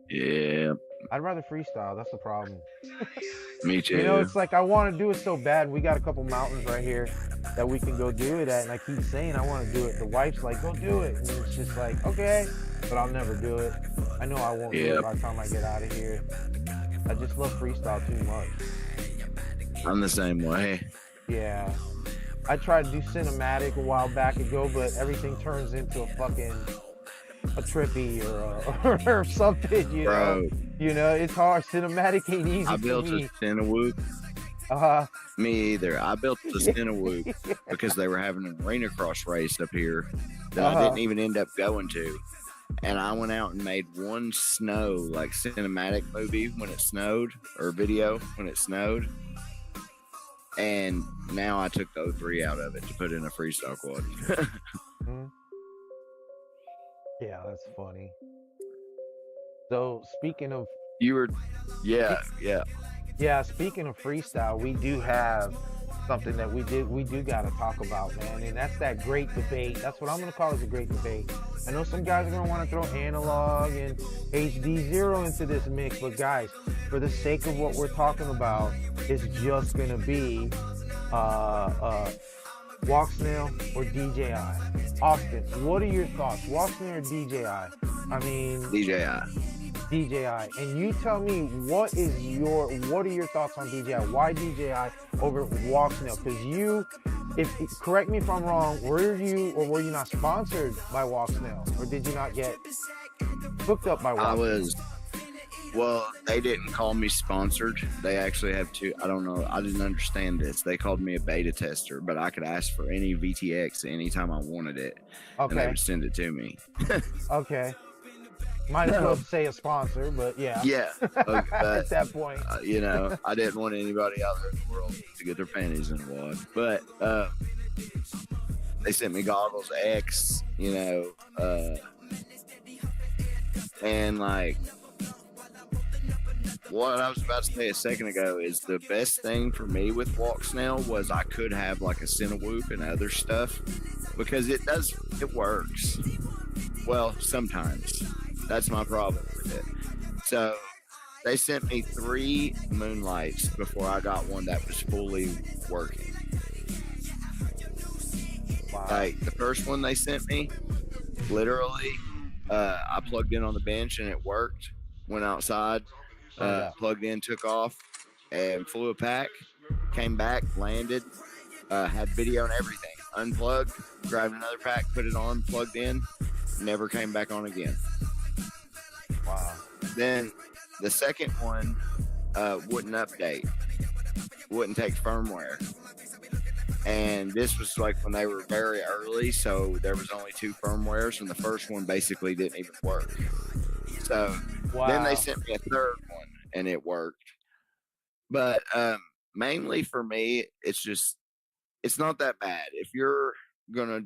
Yeah. I'd rather freestyle. That's the problem. Me too. You know, it's like I want to do it so bad. We got a couple mountains right here that we can go do it at, and I keep saying I want to do it. The wife's like, go do it. And it's just like, okay, but I'll never do it. I know I won't do it by the time I get out of here. I just love freestyle too much. I'm the same way. Yeah. I tried to do cinematic a while back ago, but everything turns into a fucking trippy or something, you know. You know, it's hard. Cinematic ain't easy. I built a Cinewhoop. Me either. I built the Cinewhoop because they were having an arena cross race up here that I didn't even end up going to. and I went out and made one snow, like cinematic movie when it snowed, or video when it snowed. And now I took the 03 out of it to put in a freestyle quad. Yeah, that's funny. So speaking of, yeah. Speaking of freestyle, we do have something that we do got to talk about, man, and that's that great debate. That's what I'm gonna call it, the great debate. I know some guys are gonna want to throw analog and HD0 into this mix, but guys, for the sake of what we're talking about, it's just gonna be Walksnail or DJI. Austin, what are your thoughts? Walksnail or DJI? I mean, DJI. And you tell me what are your thoughts on DJI? Why DJI over Walksnail? Because correct me if I'm wrong, were you not sponsored by Walksnail, or did you not get hooked up by Walksnail? Well, they didn't call me sponsored. They actually have two. I don't know. I didn't understand this. They called me a beta tester, but I could ask for any VTX anytime I wanted it. Okay. And they would send it to me. Okay. Might as well say a sponsor, but yeah. Yeah. Okay, at that point. You know, I didn't want anybody out there in the world to get their panties in the water. But they sent me goggles X, you know, and like, what I was about to say a second ago is the best thing for me with Walksnail was I could have like a Cinewhoop and other stuff, because it works. Well, sometimes. That's my problem with it. So they sent me 3 Moonlights before I got one that was fully working. Wow. Like the first one they sent me, literally, I plugged in on the bench and it worked. Went outside, plugged in, took off, and flew a pack. Came back, landed, had video and everything. Unplugged, grabbed another pack, put it on, plugged in, never came back on again. Wow. Then the second one wouldn't update, wouldn't take firmware. And this was like when they were very early, so there was only 2 firmwares, and the first one basically didn't even work. So then they sent me a third one, and it worked. But mainly for me, it's not that bad. If you're gonna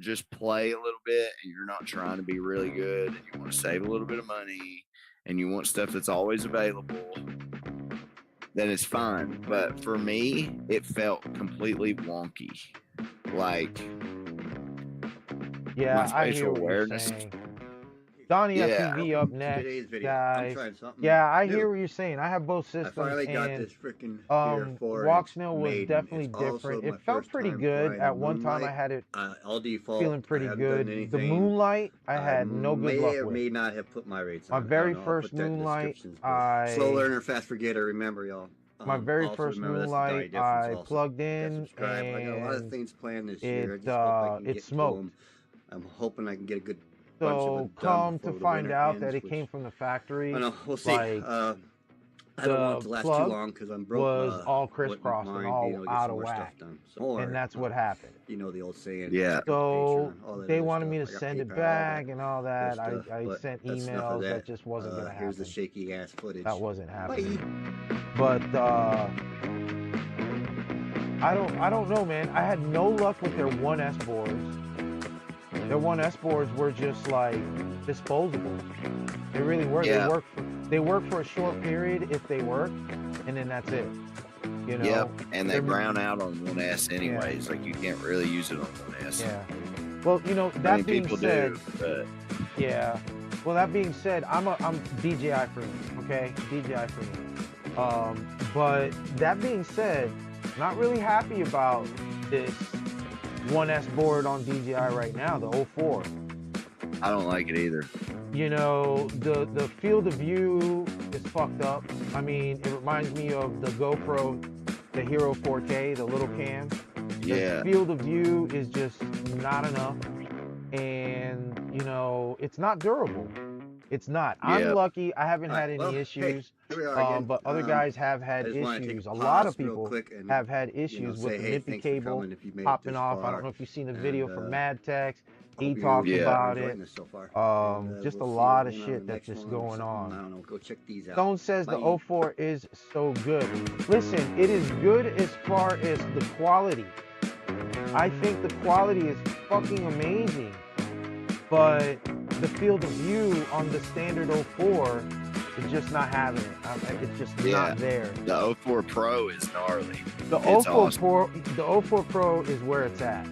just play a little bit and you're not trying to be really good, and you want to save a little bit of money, and you want stuff that's always available, then it's fine. But for me, it felt completely wonky. Like, yeah, my I hear spatial what awareness. you're saying. Donnie FPV up next, guys. Yeah, I hear what you're saying. I have both systems, I finally got and this freaking Walksnail was definitely different. It felt pretty good. At one time, I had it feeling pretty good. The Moonlight, I had no good luck with. May or may not have put my rates on. My very first Moonlight, slow learner, fast forgetter. Remember, y'all. My very first Moonlight, I plugged in, and I got a lot of things planned this year. It smoked. I'm hoping I can get a good. So come to find out that it came from the factory. I know, we'll see. Like, I don't want it to last too long because I'm broke. Was all crisscrossed and all out of whack, and that's what happened. You know the old saying. Yeah. So they wanted me to send it back and all that. I sent emails. That just wasn't gonna happen. Here's the shaky ass footage. That wasn't happening. But I don't know, man. I had no luck with their 1S boards. Their 1S boards were just like disposable. They really were. Yeah. They work for a short period if they work, and then that's it. You know. Yep. And they brown out on 1S anyways. Yeah. Like you can't really use it on 1S. Yeah. Well, you know, that being said, but... yeah. Well, that being said, I'm DJI for me. Okay, DJI for me. But that being said, not really happy about this 1S board on DJI right now, the 04. I don't like it either. You know, the field of view is fucked up. I mean, it reminds me of the GoPro, the Hero 4K, the little cam. Yeah. The field of view is just not enough. And, you know, it's not durable. It's not. I'm Yeah. lucky. I haven't All had right, any well, hey, issues. here we are again. But other guys have I had just want to take issues. a A lot of pause real people quick and have had issues with say, the hey, Mippy thanks for cable coming if you made it popping this off. I don't far. know if you've seen the And video from Mad Tex. He hope talks you about enjoying it. this so far. Just We'll a see lot of again on shit the that's next just one or going something. I on. don't know. Go check these out. Stone says the Bye. 04 is so good. Listen, it is good as far as the quality. I think the quality is fucking amazing. But the field of view on the standard 04 is just not having it. It's just not there. The 04 Pro is gnarly. The It's 04 awesome. Pro, the 04 Pro is where it's at.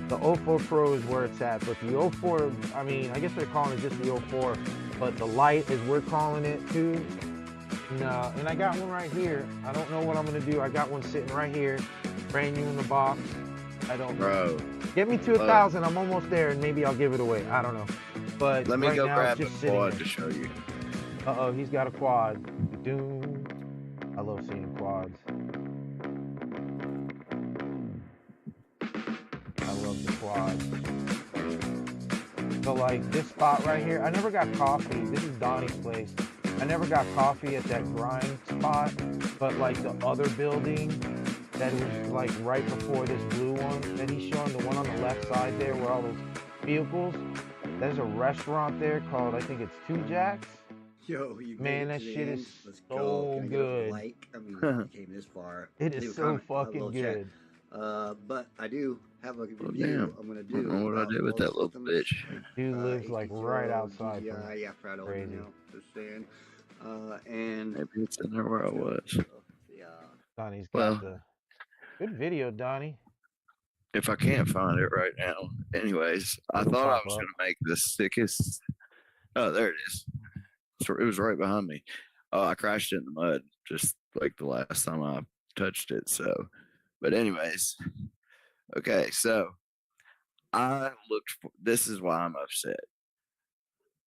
The 04 Pro is where it's at. But the 04, I mean, I guess they're calling it just the 04, but the light is we're calling it too. No, and I got one right here. I don't know what I'm gonna do. I got one sitting right here, brand new in the box. I don't know. Bro. Get me to 1,000. I'm almost there, and maybe I'll give it away. I don't know. But Let me right go now, grab it's a just sitting quad there. to show you. Uh-oh, he's got a quad. Doom. I love seeing quads. I love the quads. So like this spot right here, I never got coffee. This is Donnie's place. I never got coffee at that grind spot, but like the other building that was like right before this blue one that he's showing, the one on the left side there where all those vehicles, there's a restaurant there called, I think it's Two Jacks. Yo, you Man, made it that to the shit end. is Let's so go. Can I get a good. like? I mean, you came this far. It Leave is a so comment, a fucking little chat. good. But I do have a review damn. I'm gonna I do. don't know what I about did with that little Systems, bitch. Dude lives like right outside DJI, from it. yeah, Fred Olden, Crazy. you know, just saying. And Maybe it's in there where I was. yeah, Donnie's got Well, the good video, Donnie. if I can't find it right now. Anyways, I It'll thought I pop was up. going to make the sickest. Oh, there it is. So it was right behind me. Oh, I crashed it in the mud just like the last time I touched it. So, but anyways, okay. So I looked for, this is why I'm upset.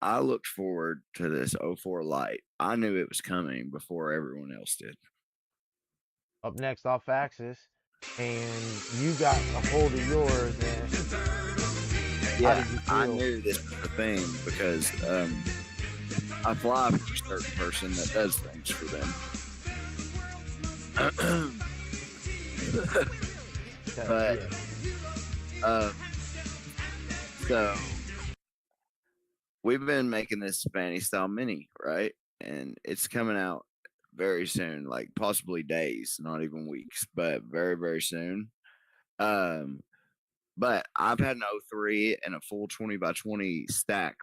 I looked forward to this 04 light. I knew it was coming before everyone else did. Up next off axis, and you got a hold of yours, and Yeah, how did you feel? I knew this was the thing because I fly for a certain person that does things for them. But so we've been making this Fanny Style Mini, right? And it's coming out very soon, like possibly days, not even weeks, but very, very soon. But I've had an 03 and a full 20x20 stack,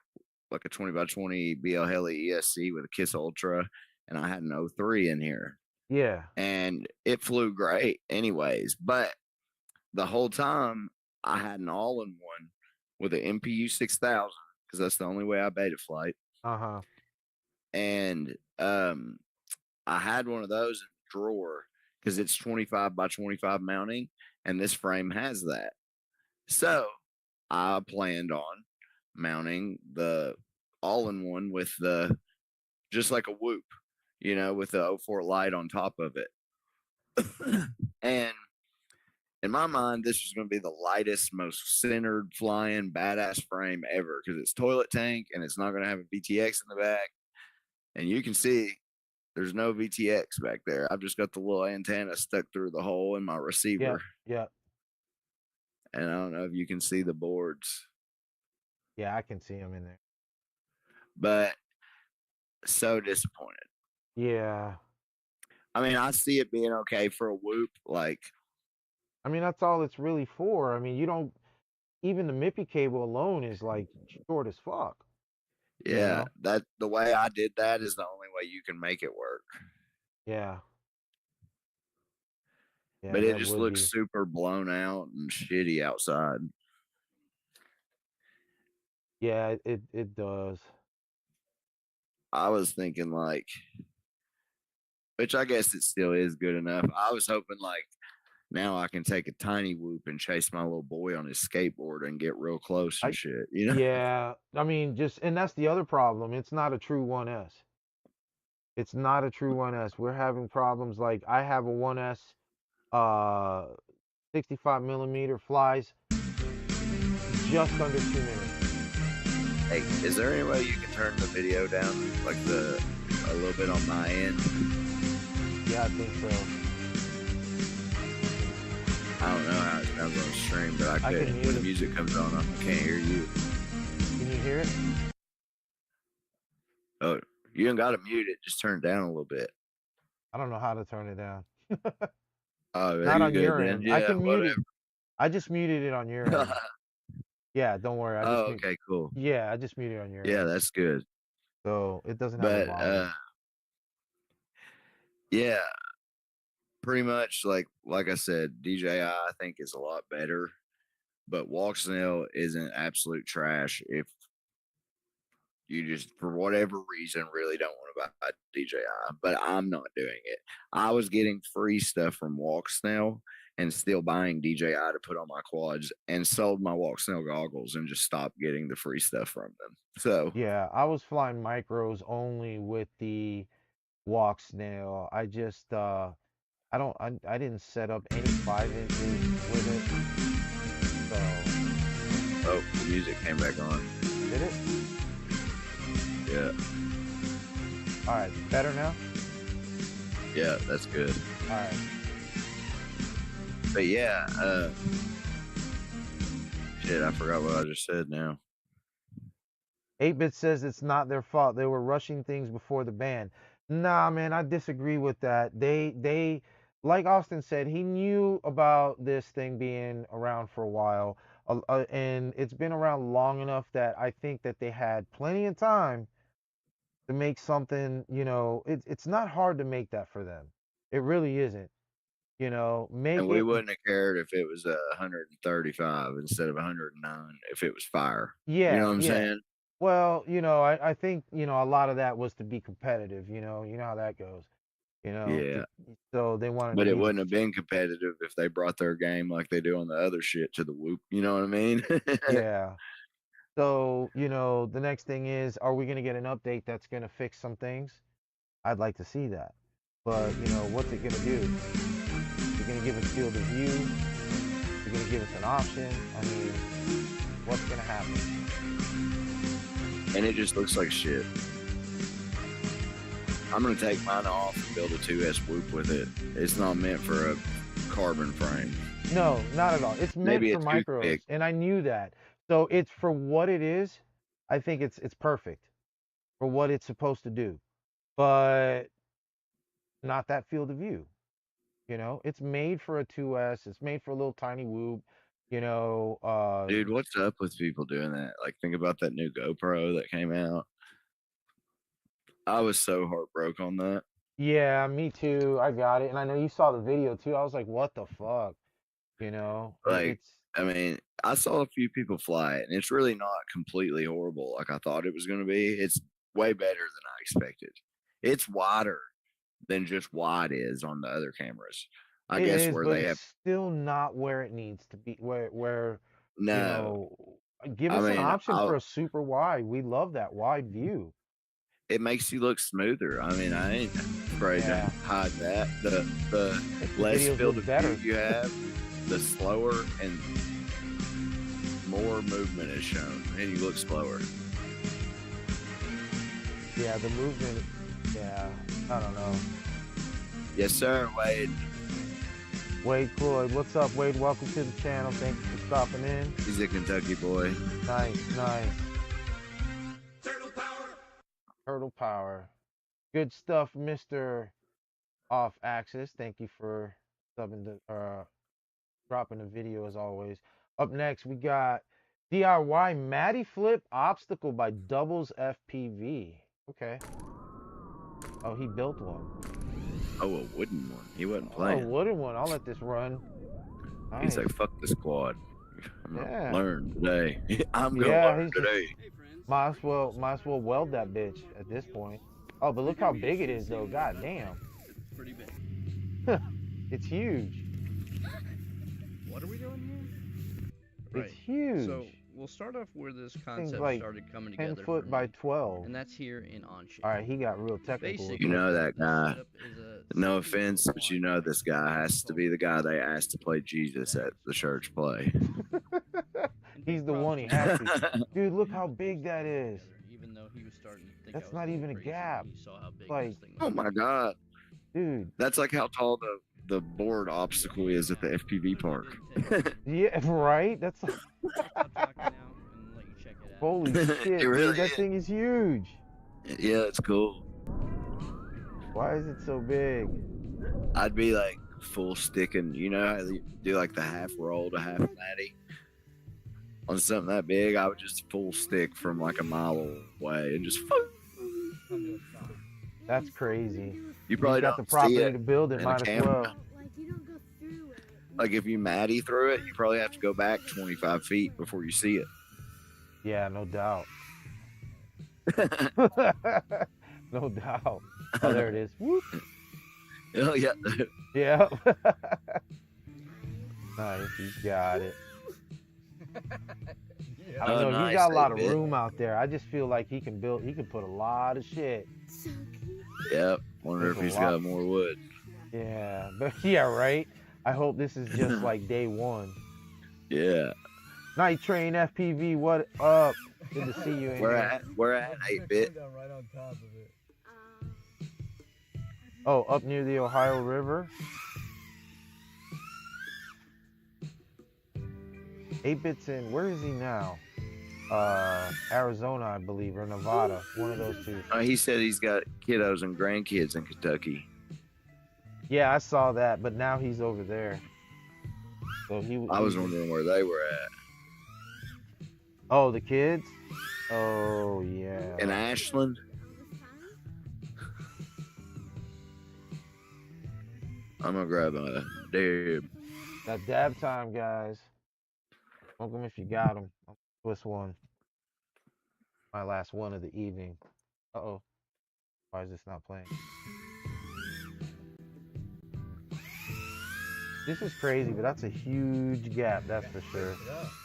like a 20x20 BL Heli ESC with a Kiss Ultra, and I had an 03 in here. Yeah. And it flew great anyways, but the whole time I had an all-in-one with an MPU 6000 because that's the only way I beta flight. Uh-huh. And I had one of those in the drawer because it's 25x25 mounting, and this frame has that. So I planned on mounting the all-in-one with the just like a whoop, you know, with the 04 light on top of it. And in my mind, this was going to be the lightest, most centered, flying, badass frame ever because it's toilet tank and it's not going to have a VTX in the back. And you can see there's no VTX back there. I've just got the little antenna stuck through the hole in my receiver. Yeah. And I don't know if you can see the boards. Yeah, I can see him in there. But so disappointed. Yeah. I mean, I see it being okay for a whoop. Like, I mean, that's all it's really for. I mean, you don't, even the Mippy cable alone is like short as fuck. yeah, You know? that the way I did that is the only way you can make it work. Yeah. But it that just would looks be. super blown out and shitty outside. Yeah, it does. I was thinking like, which I guess it still is good enough. I was hoping like now I can take a tiny whoop and chase my little boy on his skateboard and get real close and shit, you know? Yeah, I mean, and that's the other problem. It's not a true 1S. It's not a true 1S. We're having problems like I have a 1S 65 millimeter flies just under 2 minutes. Hey, is there any way you can turn the video down, like a little bit on my end? Yeah, I think so. I don't know how it sounds on the stream, but I can could. mute When the it. music comes on, I can't hear you. Can you hear it? Oh, you don't got to mute it. Just turn it down a little bit. I don't know how to turn it down. Oh, Not you on good your then? end. Yeah, I can mute whatever. it. I just muted it on your end. Yeah, don't worry. I just Oh, okay, cool. Yeah, I just muted it on your Yeah, end. that's good. So it doesn't have a But volume. yeah, pretty much like I said, DJI I think is a lot better, but Walksnail isn't absolute trash if you just for whatever reason really don't want to buy DJI. But I'm not doing it. I was getting free stuff from Walksnail and still buying DJI to put on my quads, and sold my Walksnail goggles and just stopped getting the free stuff from them. So Yeah, I was flying micros only with the Walksnail. I just I didn't set up any 5 inches with it. So oh, the music came back on. did it? Yeah, All right, better now? yeah, that's good. All right. But yeah, shit, I forgot what I just said now. 8-Bit says it's not their fault. They were rushing things before the ban. Nah, man, I disagree with that. They like Austin said, he knew about this thing being around for a while, and it's been around long enough that I think that they had plenty of time to make something. It's not hard to make that for them. It really isn't. Make And we it. wouldn't have cared if it was 135 instead of 109 if it was fire. You know Yeah, what I'm yeah. saying? Well, I think, a lot of that was to be competitive, you know how that goes, Yeah. so they wanted But to it be, wouldn't have been competitive if they brought their game like they do on the other shit to the whoop. You know what I mean? yeah. So, the next thing is, are we going to get an update that's going to fix some things? I'd like to see that. But, what's it going to do? You're going to give us field of view? You're going to give us an option? I mean, what's going to happen? And it just looks like shit. I'm going to take mine off and build a 2S whoop with it. It's not meant for a carbon frame. No, not at all. It's meant Maybe for a micros, toothpick. and I knew that. So it's for what it is. I think it's perfect for what it's supposed to do, but not that field of view. It's made for a 2S. It's made for a little tiny whoop. Dude, what's up with people doing that? Like, think about that new GoPro that came out. I was so heartbroken on that. Yeah, me too. I got it, and I know you saw the video too. I was like, what the fuck? Like, It's I mean, I saw a few people fly it, and it's really not completely horrible like I thought it was going to be. It's way better than I expected. It's wider than just wide is on the other cameras. I it guess is, where but they it's have still not where it needs to be. Where no. give I us an mean, option for a super wide. We love that wide view. it makes you look smoother. I mean, I ain't afraid Yeah. to hide that. The Makes the less videos field look of better. view you have, the slower and more movement is shown, and you look slower. Yeah, the movement. Yeah, I don't know. Yes, sir, Wade. Wade Floyd, what's up, Wade? Welcome to the channel. Thank you for stopping in. He's a Kentucky boy. Nice, nice. Turtle Power. Good stuff, Mr. Off Axis. Thank you for subbing dropping the video as always. Up next, we got DIY Matty Flip Obstacle by Doubles FPV. Okay. Oh, he built one. Oh, a wooden one. He wasn't Oh, playing. a wooden one. I'll let this run. He's Nice. like, fuck this quad. I'm Yeah. gonna learn today. I'm gonna Yeah, learn he's just- today. Might as well weld that bitch at this point. Oh, but look how big it is though. God damn. It's pretty big. It's huge. What are we doing here? It's huge. So we'll start off where this concept like started coming 10 together. foot for by me, 12. and that's here in Onshape. All right, he got real technical. with Basically, You know it. that guy. setup is a No 60 offense, but you know this guy has to be the guy they asked to play Jesus at the church play. And He's the one he had to. Dude, look how big that is. Even though he was starting to think That's I was not going even a crazy when gap. He saw how big Like, this thing Oh was. my god, dude. that's like how tall the board obstacle is at the FPV park. Yeah, right? That's like, Stop talking now and let you check it out. holy shit, It really dude. That is. thing is huge. Yeah, it's cool. Why is it so big? I'd be like full sticking. You know how they do like the half roll to half natty on something that big? I would just full stick from like a mile away and just. That's crazy. You probably got don't the property see it to build it, in a might as camera. well. Like if you Matty through it, you probably have to go back 25 feet before you see it. Yeah, no doubt. No doubt. Oh, there it is. Whoop. Oh yeah. Yeah. Nice, you got it. I don't know, nice, he's got a lot of David. room out there. I just feel like he can put a lot of shit. Yep. Wonder if There's a he's lot. got more wood. Yeah, but yeah, right? I hope this is just like day one. Yeah. Night Train FPV, what up? Good to see you in Where here. at? Where at? 8-bit. Oh, up near the Ohio River. 8-bit's in, where is he now? Arizona, I believe, or Nevada. One of those two. He said he's got kiddos and grandkids in Kentucky. Yeah, I saw that, but now he's over there. So I was wondering where they were at. Oh, the kids? Oh, yeah. In Ashland? I'm gonna grab a dab. That dab time, guys. Smoke them if you got them. Twist one. My last one of the evening. Uh-oh. Why is this not playing? This is crazy, but that's a huge gap, that's for sure.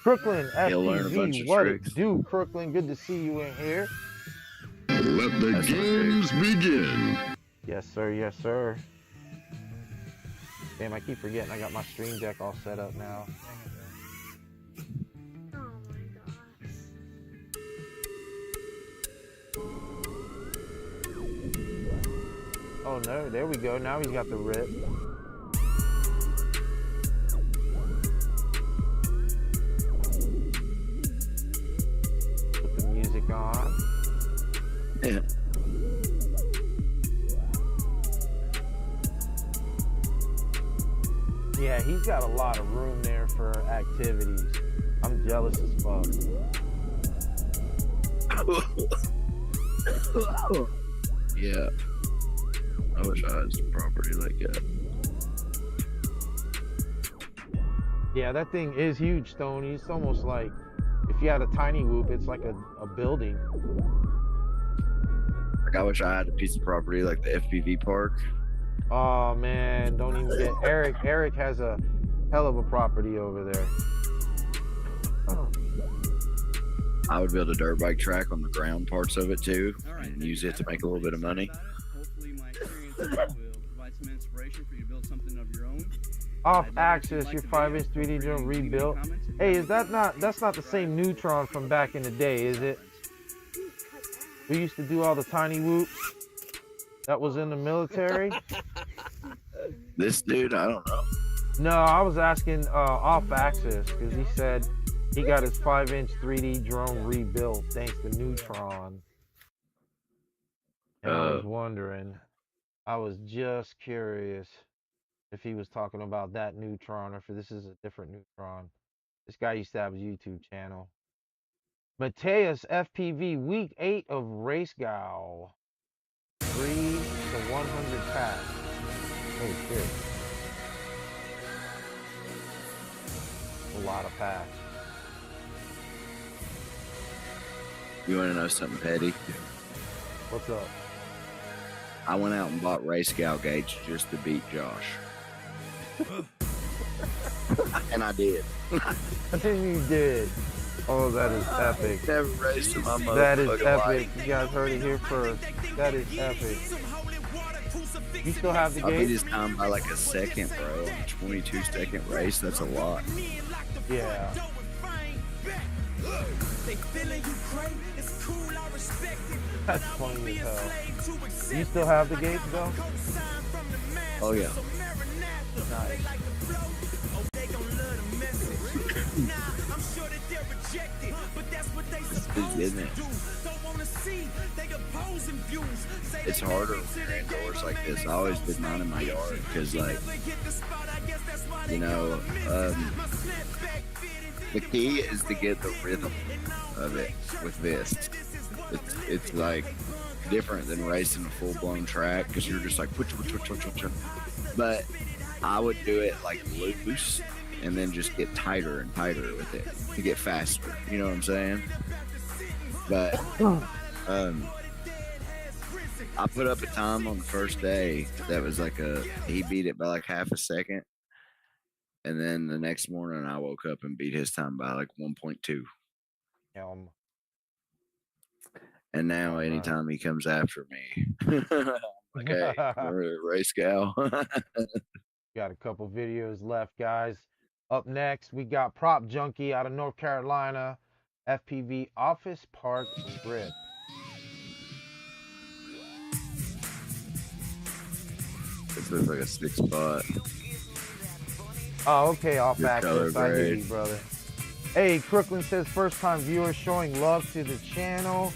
Crooklyn He'll learn a bunch FPV, of what tricks. it do, Crooklyn? Good to see you in here. Let the games begin. Yes, sir. Yes, sir. Damn, I keep forgetting I got my stream deck all set up now. Oh no, there we go. Now he's got the rip. Put the music on. Yeah. Yeah, he's got a lot of room there for activities. I'm jealous as fuck. Yeah. I wish I had some property like that. Yeah, that thing is huge, Stoney. It's almost like if you had a tiny whoop, it's like a building. Like I wish I had a piece of property like the FPV park. Oh man, don't even get Eric. Eric has a hell of a property over there. I would build a dirt bike track on the ground parts of it too, Alright, and then use you it to guys make a little bit of money. about it. Hopefully my experiences will provide some inspiration for you to build something of your own. Off I'd love axis, if your you like the 5-inch video. 3D Feel drone free to leave rebuilt. comments if you Hey, have is that any not? That's not the same Neutron from back in the day, is it? We used to do all the tiny whoops. That was in the military. This dude, I don't know. No, I was asking off axis because he said he got his 5-inch 3D drone rebuilt thanks to Neutron. And I was wondering, I was just curious if he was talking about that Neutron or if this is a different Neutron. This guy used to have a YouTube channel. Mateus FPV, week 8 of Race Gal. 3 to 100 packs. Holy shit. A lot of packs. You want to know something petty? What's up? I went out and bought Race Gal gates just to beat Josh. And I did. You did. Oh, that is epic. Never raced in my motherfucking That is epic. life. You guys heard it here first. That is epic. You still have the I beat gate? his time by like a second, bro. 22-second race. That's a lot. Yeah. They feeling you great, it's cool, I respect it. That's funny as hell. You still have the gates though? Oh yeah. Nice. I'm sure that they're rejected, but that's what they supposed to do. Don't wanna see, they opposing views. It's harder when you're indoors like this. I always did mine in my yard because, like, you know, the key is to get the rhythm of it with this. It's like different than racing a full-blown track because you're just like, but I would do it like loose and then just get tighter and tighter with it to get faster. You know what I'm saying? But I put up a time on the first day that was like he beat it by like half a second. And then the next morning I woke up and beat his time by like 1.2. And now anytime he comes after me, like, hey, we're a race gal. Got a couple videos left, guys. Up next, we got Prop Junkie out of North Carolina, FPV Office Park Trip. This looks like a 6-spot. Oh, okay, off access. I hear you, grade. brother. Hey, Crooklyn says first time viewer, showing love to the channel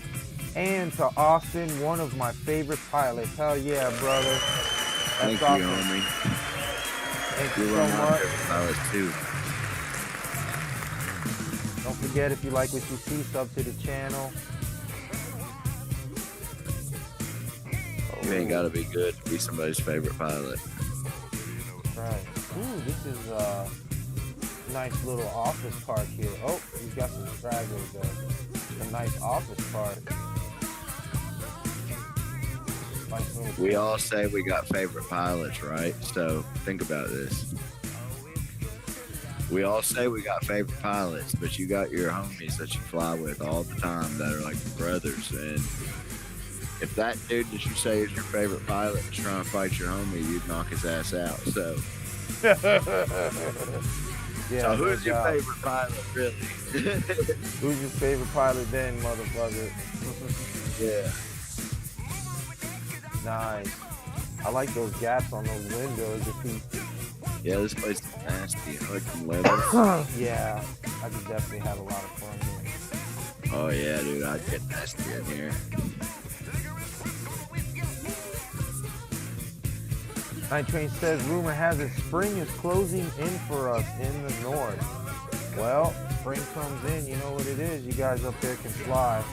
and to Austin, one of my favorite pilots. Hell yeah, brother. That's Thank awesome. you, homie. Thank you You're so one of my much. favorite pilots too. Don't forget, if you like what you see, sub to the channel. You ain't gotta be good to be somebody's favorite pilot. Right. Ooh, this is a nice little office park here. Oh, you've got some stragglers though. It's a nice office park. Nice little We all say we got favorite pilots, right? So think about this. We all say we got favorite pilots, but you got your homies that you fly with all the time that are like brothers. And if that dude that you say is your favorite pilot is trying to fight your homie, you'd knock his ass out. So, yeah, so who's no your doubt. favorite pilot, really? Who's your favorite pilot then, motherfucker? Yeah. Nice. I like those gaps on those windows. Yeah, this place is nasty. I like them levels. Yeah, I could definitely have a lot of fun here. Oh yeah, dude, I'd get nasty in here. Night Train says, rumor has it spring is closing in for us in the north. Well, spring comes in, you know what it is. You guys up there can fly.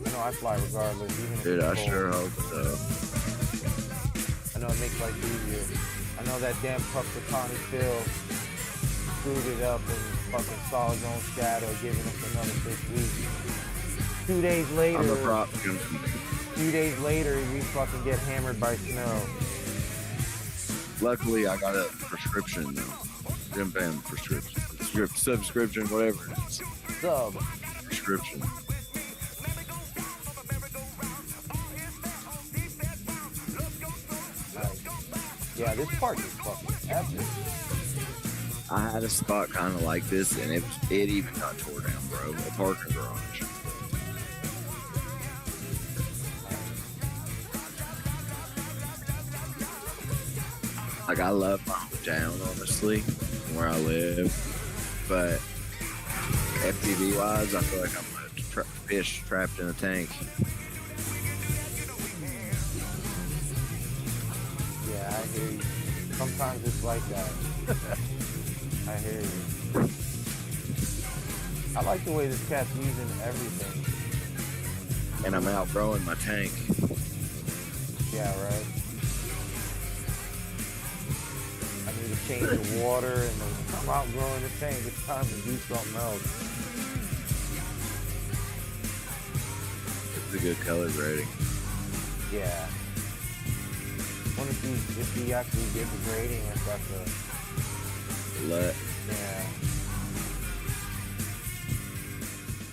I know I fly regardless, even if Dude, it's I cold. sure hope so. I know it makes life easier. I know that damn Puxatawny Phil screwed it up and fucking saw his own shadow, giving us another 6 weeks. 2 days later, I'm a prop junkie. 2 days later, we fucking get hammered by snow. Luckily, I got a prescription though. Jim Bam prescription. Subscription, whatever it is. Sub. Prescription. Yeah, this park is fucking epic. I had a spot kind of like this, and it even got tore down, bro. A parking garage. Like, I love my hometown, honestly, where I live. But FPV wise, I feel like I'm a fish trapped in a tank. Yeah, I hear you. Sometimes it's like that. I hear you. I like the way this cat's using everything. And I'm outgrowing my tank. Yeah, right. I need to change the water and I'm outgrowing the tank. It's time to do something else. It's a good color grading. Yeah. I wonder if he actually did the grading or if that's a... Let. Yeah.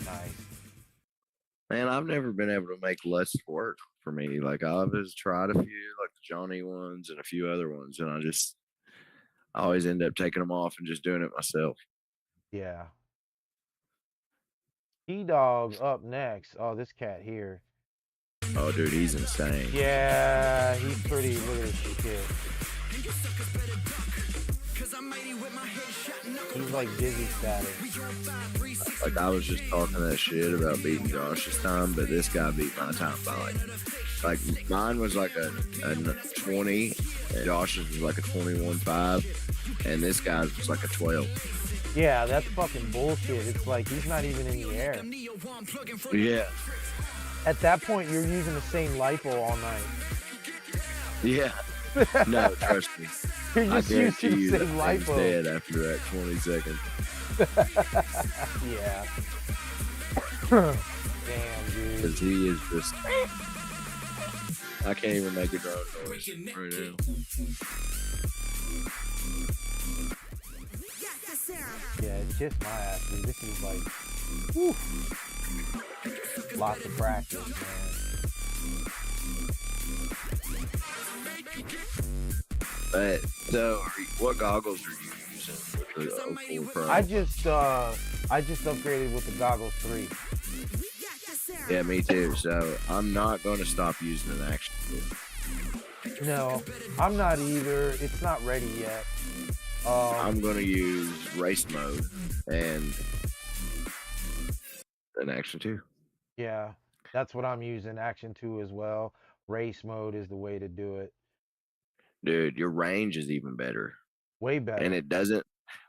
Nice. Man, I've never been able to make LUTs work for me. Like, I've just tried a few, like the Johnny ones and a few other ones, and I always end up taking them off and just doing it myself. Yeah. T-Dog up next. Oh, this cat here. Oh, dude, he's insane. Yeah, he's pretty. Look at this shit. He's like dizzy status. Like, I was just talking that shit about beating Josh's time, but this guy beat my time by like mine was like a 20, and Josh's was like a 21.5, and this guy's was like a 12. Yeah, that's fucking bullshit. It's like he's not even in the air. Yeah. At that point, you're using the same LiPo all night. Yeah. No, trust me. You're just using the same He's LiPo. dead after that 20 seconds. Yeah. Damn, dude. Because he is just... I can't even make a drone noise right now. Yeah, it's just my ass, dude. This is like, whew. Lots of practice, man. But, so, what goggles are you using with the 04 Pro? I just upgraded with the Goggles 3. Yeah, me too. So, I'm not going to stop using an action kit. No, I'm not either. It's not ready yet. I'm going to use race mode and an action 2. Yeah, that's what I'm using. Action 2 as well. Race mode is the way to do it. Dude, your range is even better. Way better. And it doesn't,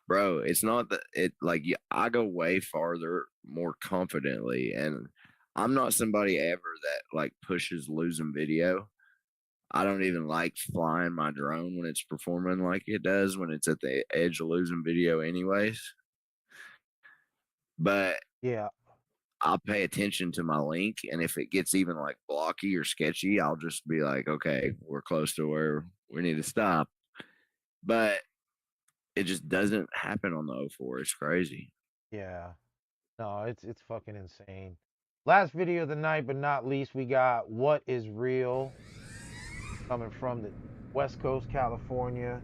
bro, it's not that it like I go way farther more confidently, and I'm not somebody ever that like pushes losing video. I don't even like flying my drone when it's performing like it does when it's at the edge of losing video anyways. But yeah, I'll pay attention to my link, and if it gets even like blocky or sketchy, I'll just be like, okay, we're close to where we need to stop. But it just doesn't happen on the 04. It's crazy. yeah. No, it's fucking insane. Last video of the night, but not least, we got What Is Real coming from the West Coast, California.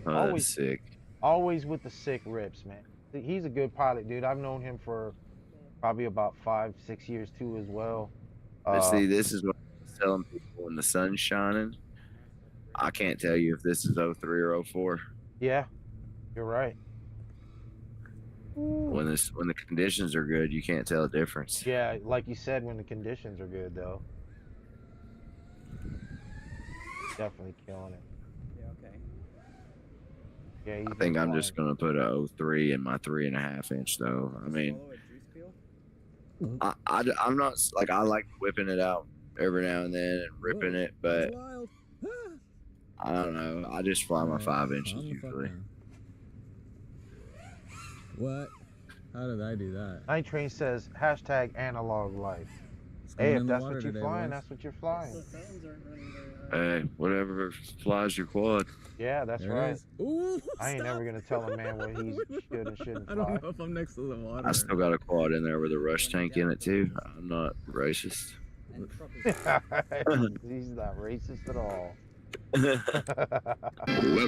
Oh, Always that's sick. Always with the sick rips, man. He's a good pilot, dude. I've known him for probably about 5-6 years too, as well. But see, this is what I'm telling people when the sun's shining. I can't tell you if this is 03 or 04. Yeah, you're right. When the conditions are good, you can't tell a difference. Yeah, like you said, when the conditions are good, though. Definitely killing it. Yeah, okay. Yeah, I think I'm just gonna put a 03 in my 3.5 inch though. I mean, I'm not like, I like whipping it out every now and then and ripping it, but I don't know. I just fly my 5 inches usually. What? How did I do that? Night Train says #analog life. Hey, if that's what you're flying, that's what you're flying. Hey, whatever flies your quad. Yeah, that's There it right. is. Ooh, I ain't never gonna tell a man what he should and shouldn't I fly. don't know if I'm next to the water. I still got a quad in there with a rush tank in it too. I'm not racist. He's not racist at all. Let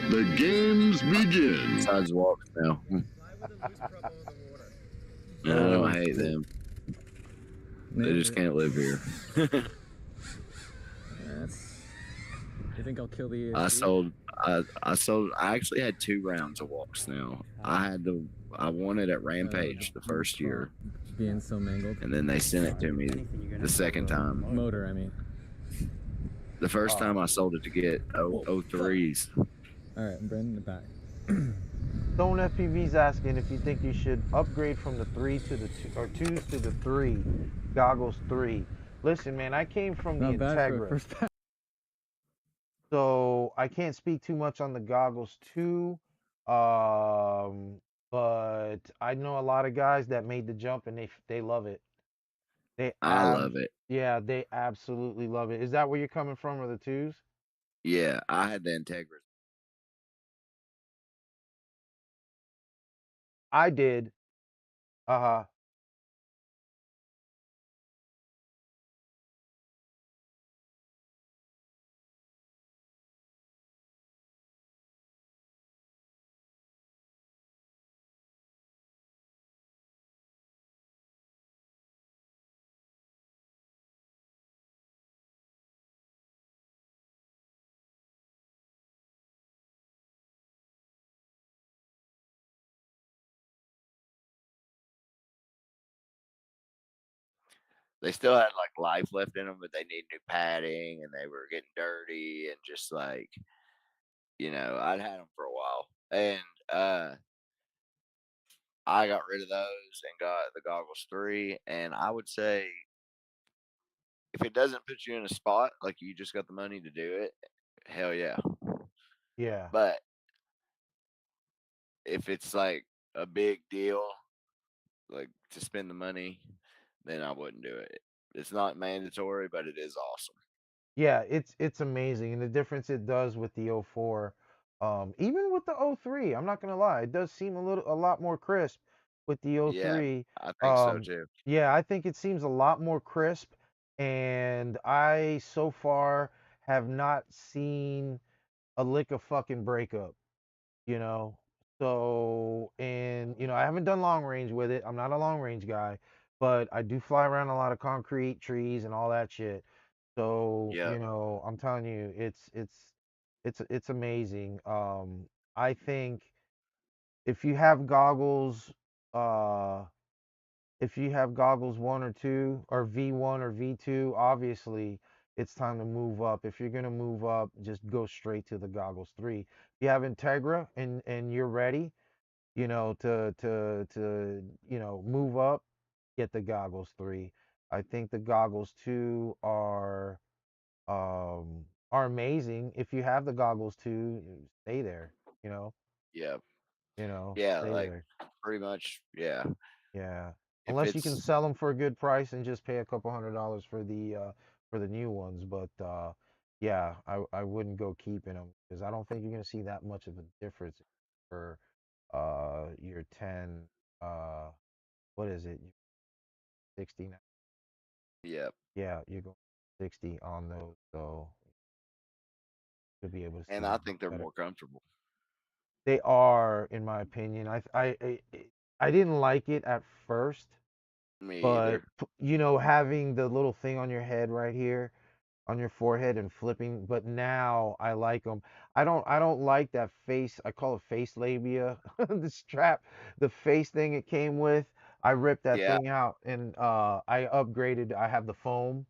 the games begin. Besides Walksnail. I don't hate them. They just can't live here. You think I'll kill the? I actually had 2 rounds of Walksnail. I won it at Rampage the first year. Being so mangled. And then they sent it to me the second time. Motor, I mean. The first time I sold it to get 03s. All right, I'm bringing it back. Stone FPV's asking if you think you should upgrade from the 3 to the 2 or 2s to the 3 goggles 3. Listen, man, I came from the Integra, so I can't speak too much on the goggles 2. But I know a lot of guys that made the jump and they love it. I love it. Yeah, they absolutely love it. Is that where you're coming from, or the 2s? Yeah, I had the Integra. I did. they still had like life left in them, but they need new padding and they were getting dirty and just like, I'd had them for a while. And I got rid of those and got the Goggles 3. And I would say if it doesn't put you in a spot, like you just got the money to do it, hell yeah. Yeah. But if it's like a big deal, like to spend the money, then I wouldn't do it. It's not mandatory, but it is awesome. Yeah, it's amazing, and the difference it does with the '04, even with the '03. I'm not gonna lie, it does seem a lot more crisp with the Yeah, '03. I think so too. Yeah, I think it seems a lot more crisp, and I so far have not seen a lick of fucking breakup, you know. So, and I haven't done long range with it. I'm not a long range guy, but I do fly around a lot of concrete, trees, and all that shit. So, Yeah, I'm telling you, it's amazing. I think if you have goggles, uh, if you have goggles 1 or 2 or V1 or V2, obviously it's time to move up. If you're gonna move up, just go straight to the goggles 3. If you have Integra and you're ready, to move up, get the goggles 3. I think the goggles 2 are amazing. If you have the goggles 2, stay there, yeah, yeah. stay Like there. pretty much, yeah. Yeah. If Unless you can it's sell them for a good price and just pay a couple $100 for the new ones, but yeah, I wouldn't go keeping them because I don't think you're gonna see that much of a difference for your 10 what is it? 60 now. yeah, Yeah, you're going 60 on those, so you'll be able to and see I much think they're better. more comfortable. They are, in my opinion. I didn't like it at first, Me but either. having the little thing on your head right here, on your forehead and flipping, but now I like them. I don't like that face. I call it face labia, the strap, the face thing it came with. I ripped that Yeah, thing out and I upgraded. I have the foam.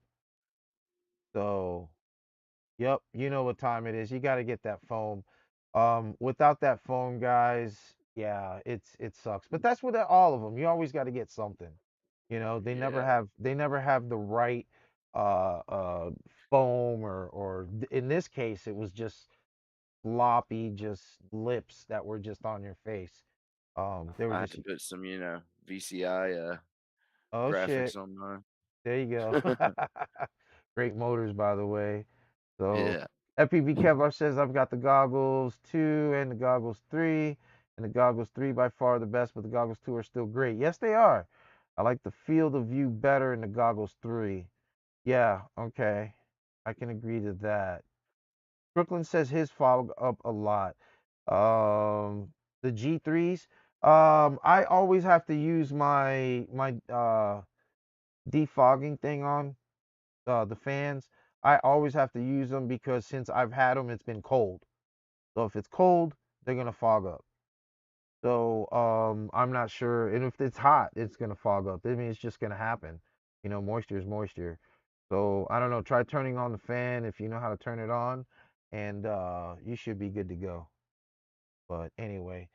So, yep, you know what time it is. You got to get that foam. Without that foam, guys, yeah, it sucks. But that's with all of them. You always got to get something. They never yeah. have the right uh uh foam or in this case it was just floppy, just lips that were just on your face. They were I had just to put some, VCI oh shit. graphics on mine. There you go. Great motors, by the way. So Yeah, FPV Kevlar says I've got the goggles 2 and the goggles 3, and the goggles 3 by far the best, but the goggles 2 are still great. Yes, they are. I like the field of view better in the goggles 3. Yeah, okay. I can agree to that. Brooklyn says his fog up a lot. The G3s. I always have to use my defogging thing on the fans. I always have to use them because since I've had them, it's been cold. So if it's cold, they're gonna fog up. So I'm not sure. And if it's hot, it's gonna fog up. I mean, it's just gonna happen. Moisture is moisture. So I don't know. Try turning on the fan if you know how to turn it on, and you should be good to go. But anyway,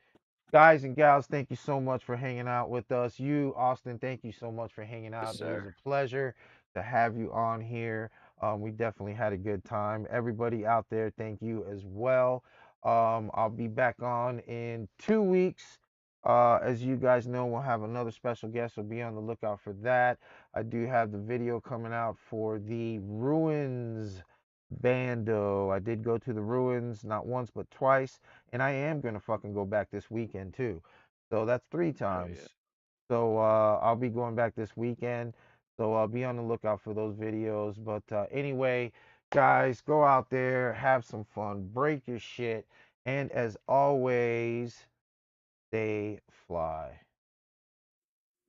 guys and gals, thank you so much for hanging out with us. You, Austin, thank you so much for hanging yes, out. It was sir. a pleasure to have you on here. We definitely had a good time. Everybody out there, thank you as well. I'll be back on in 2 weeks. As you guys know, we'll have another special guest, so be on the lookout for that. I do have the video coming out for the Ruins Bando. I did go to the Ruins not once but twice, and I am gonna fucking go back this weekend too. So that's 3 Oh times. yeah, So I'll be going back this weekend. So be on the lookout for those videos. But anyway, guys, go out there, have some fun, break your shit, and as always, stay fly.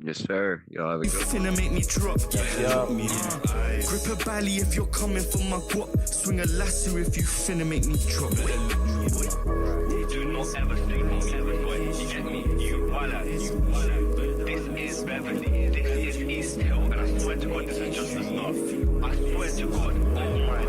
Yes, sir. Y'all have a You good one. finna make me drop. Yup. Grip a bally if you're coming for my guap. Swing a lasso if you finna make me drop. Do not ever sleep on Kevin, boy. You get me? You walla. This is Beverly. This is East Hill, and I swear swear to God, this is just the start. I swear to God, oh my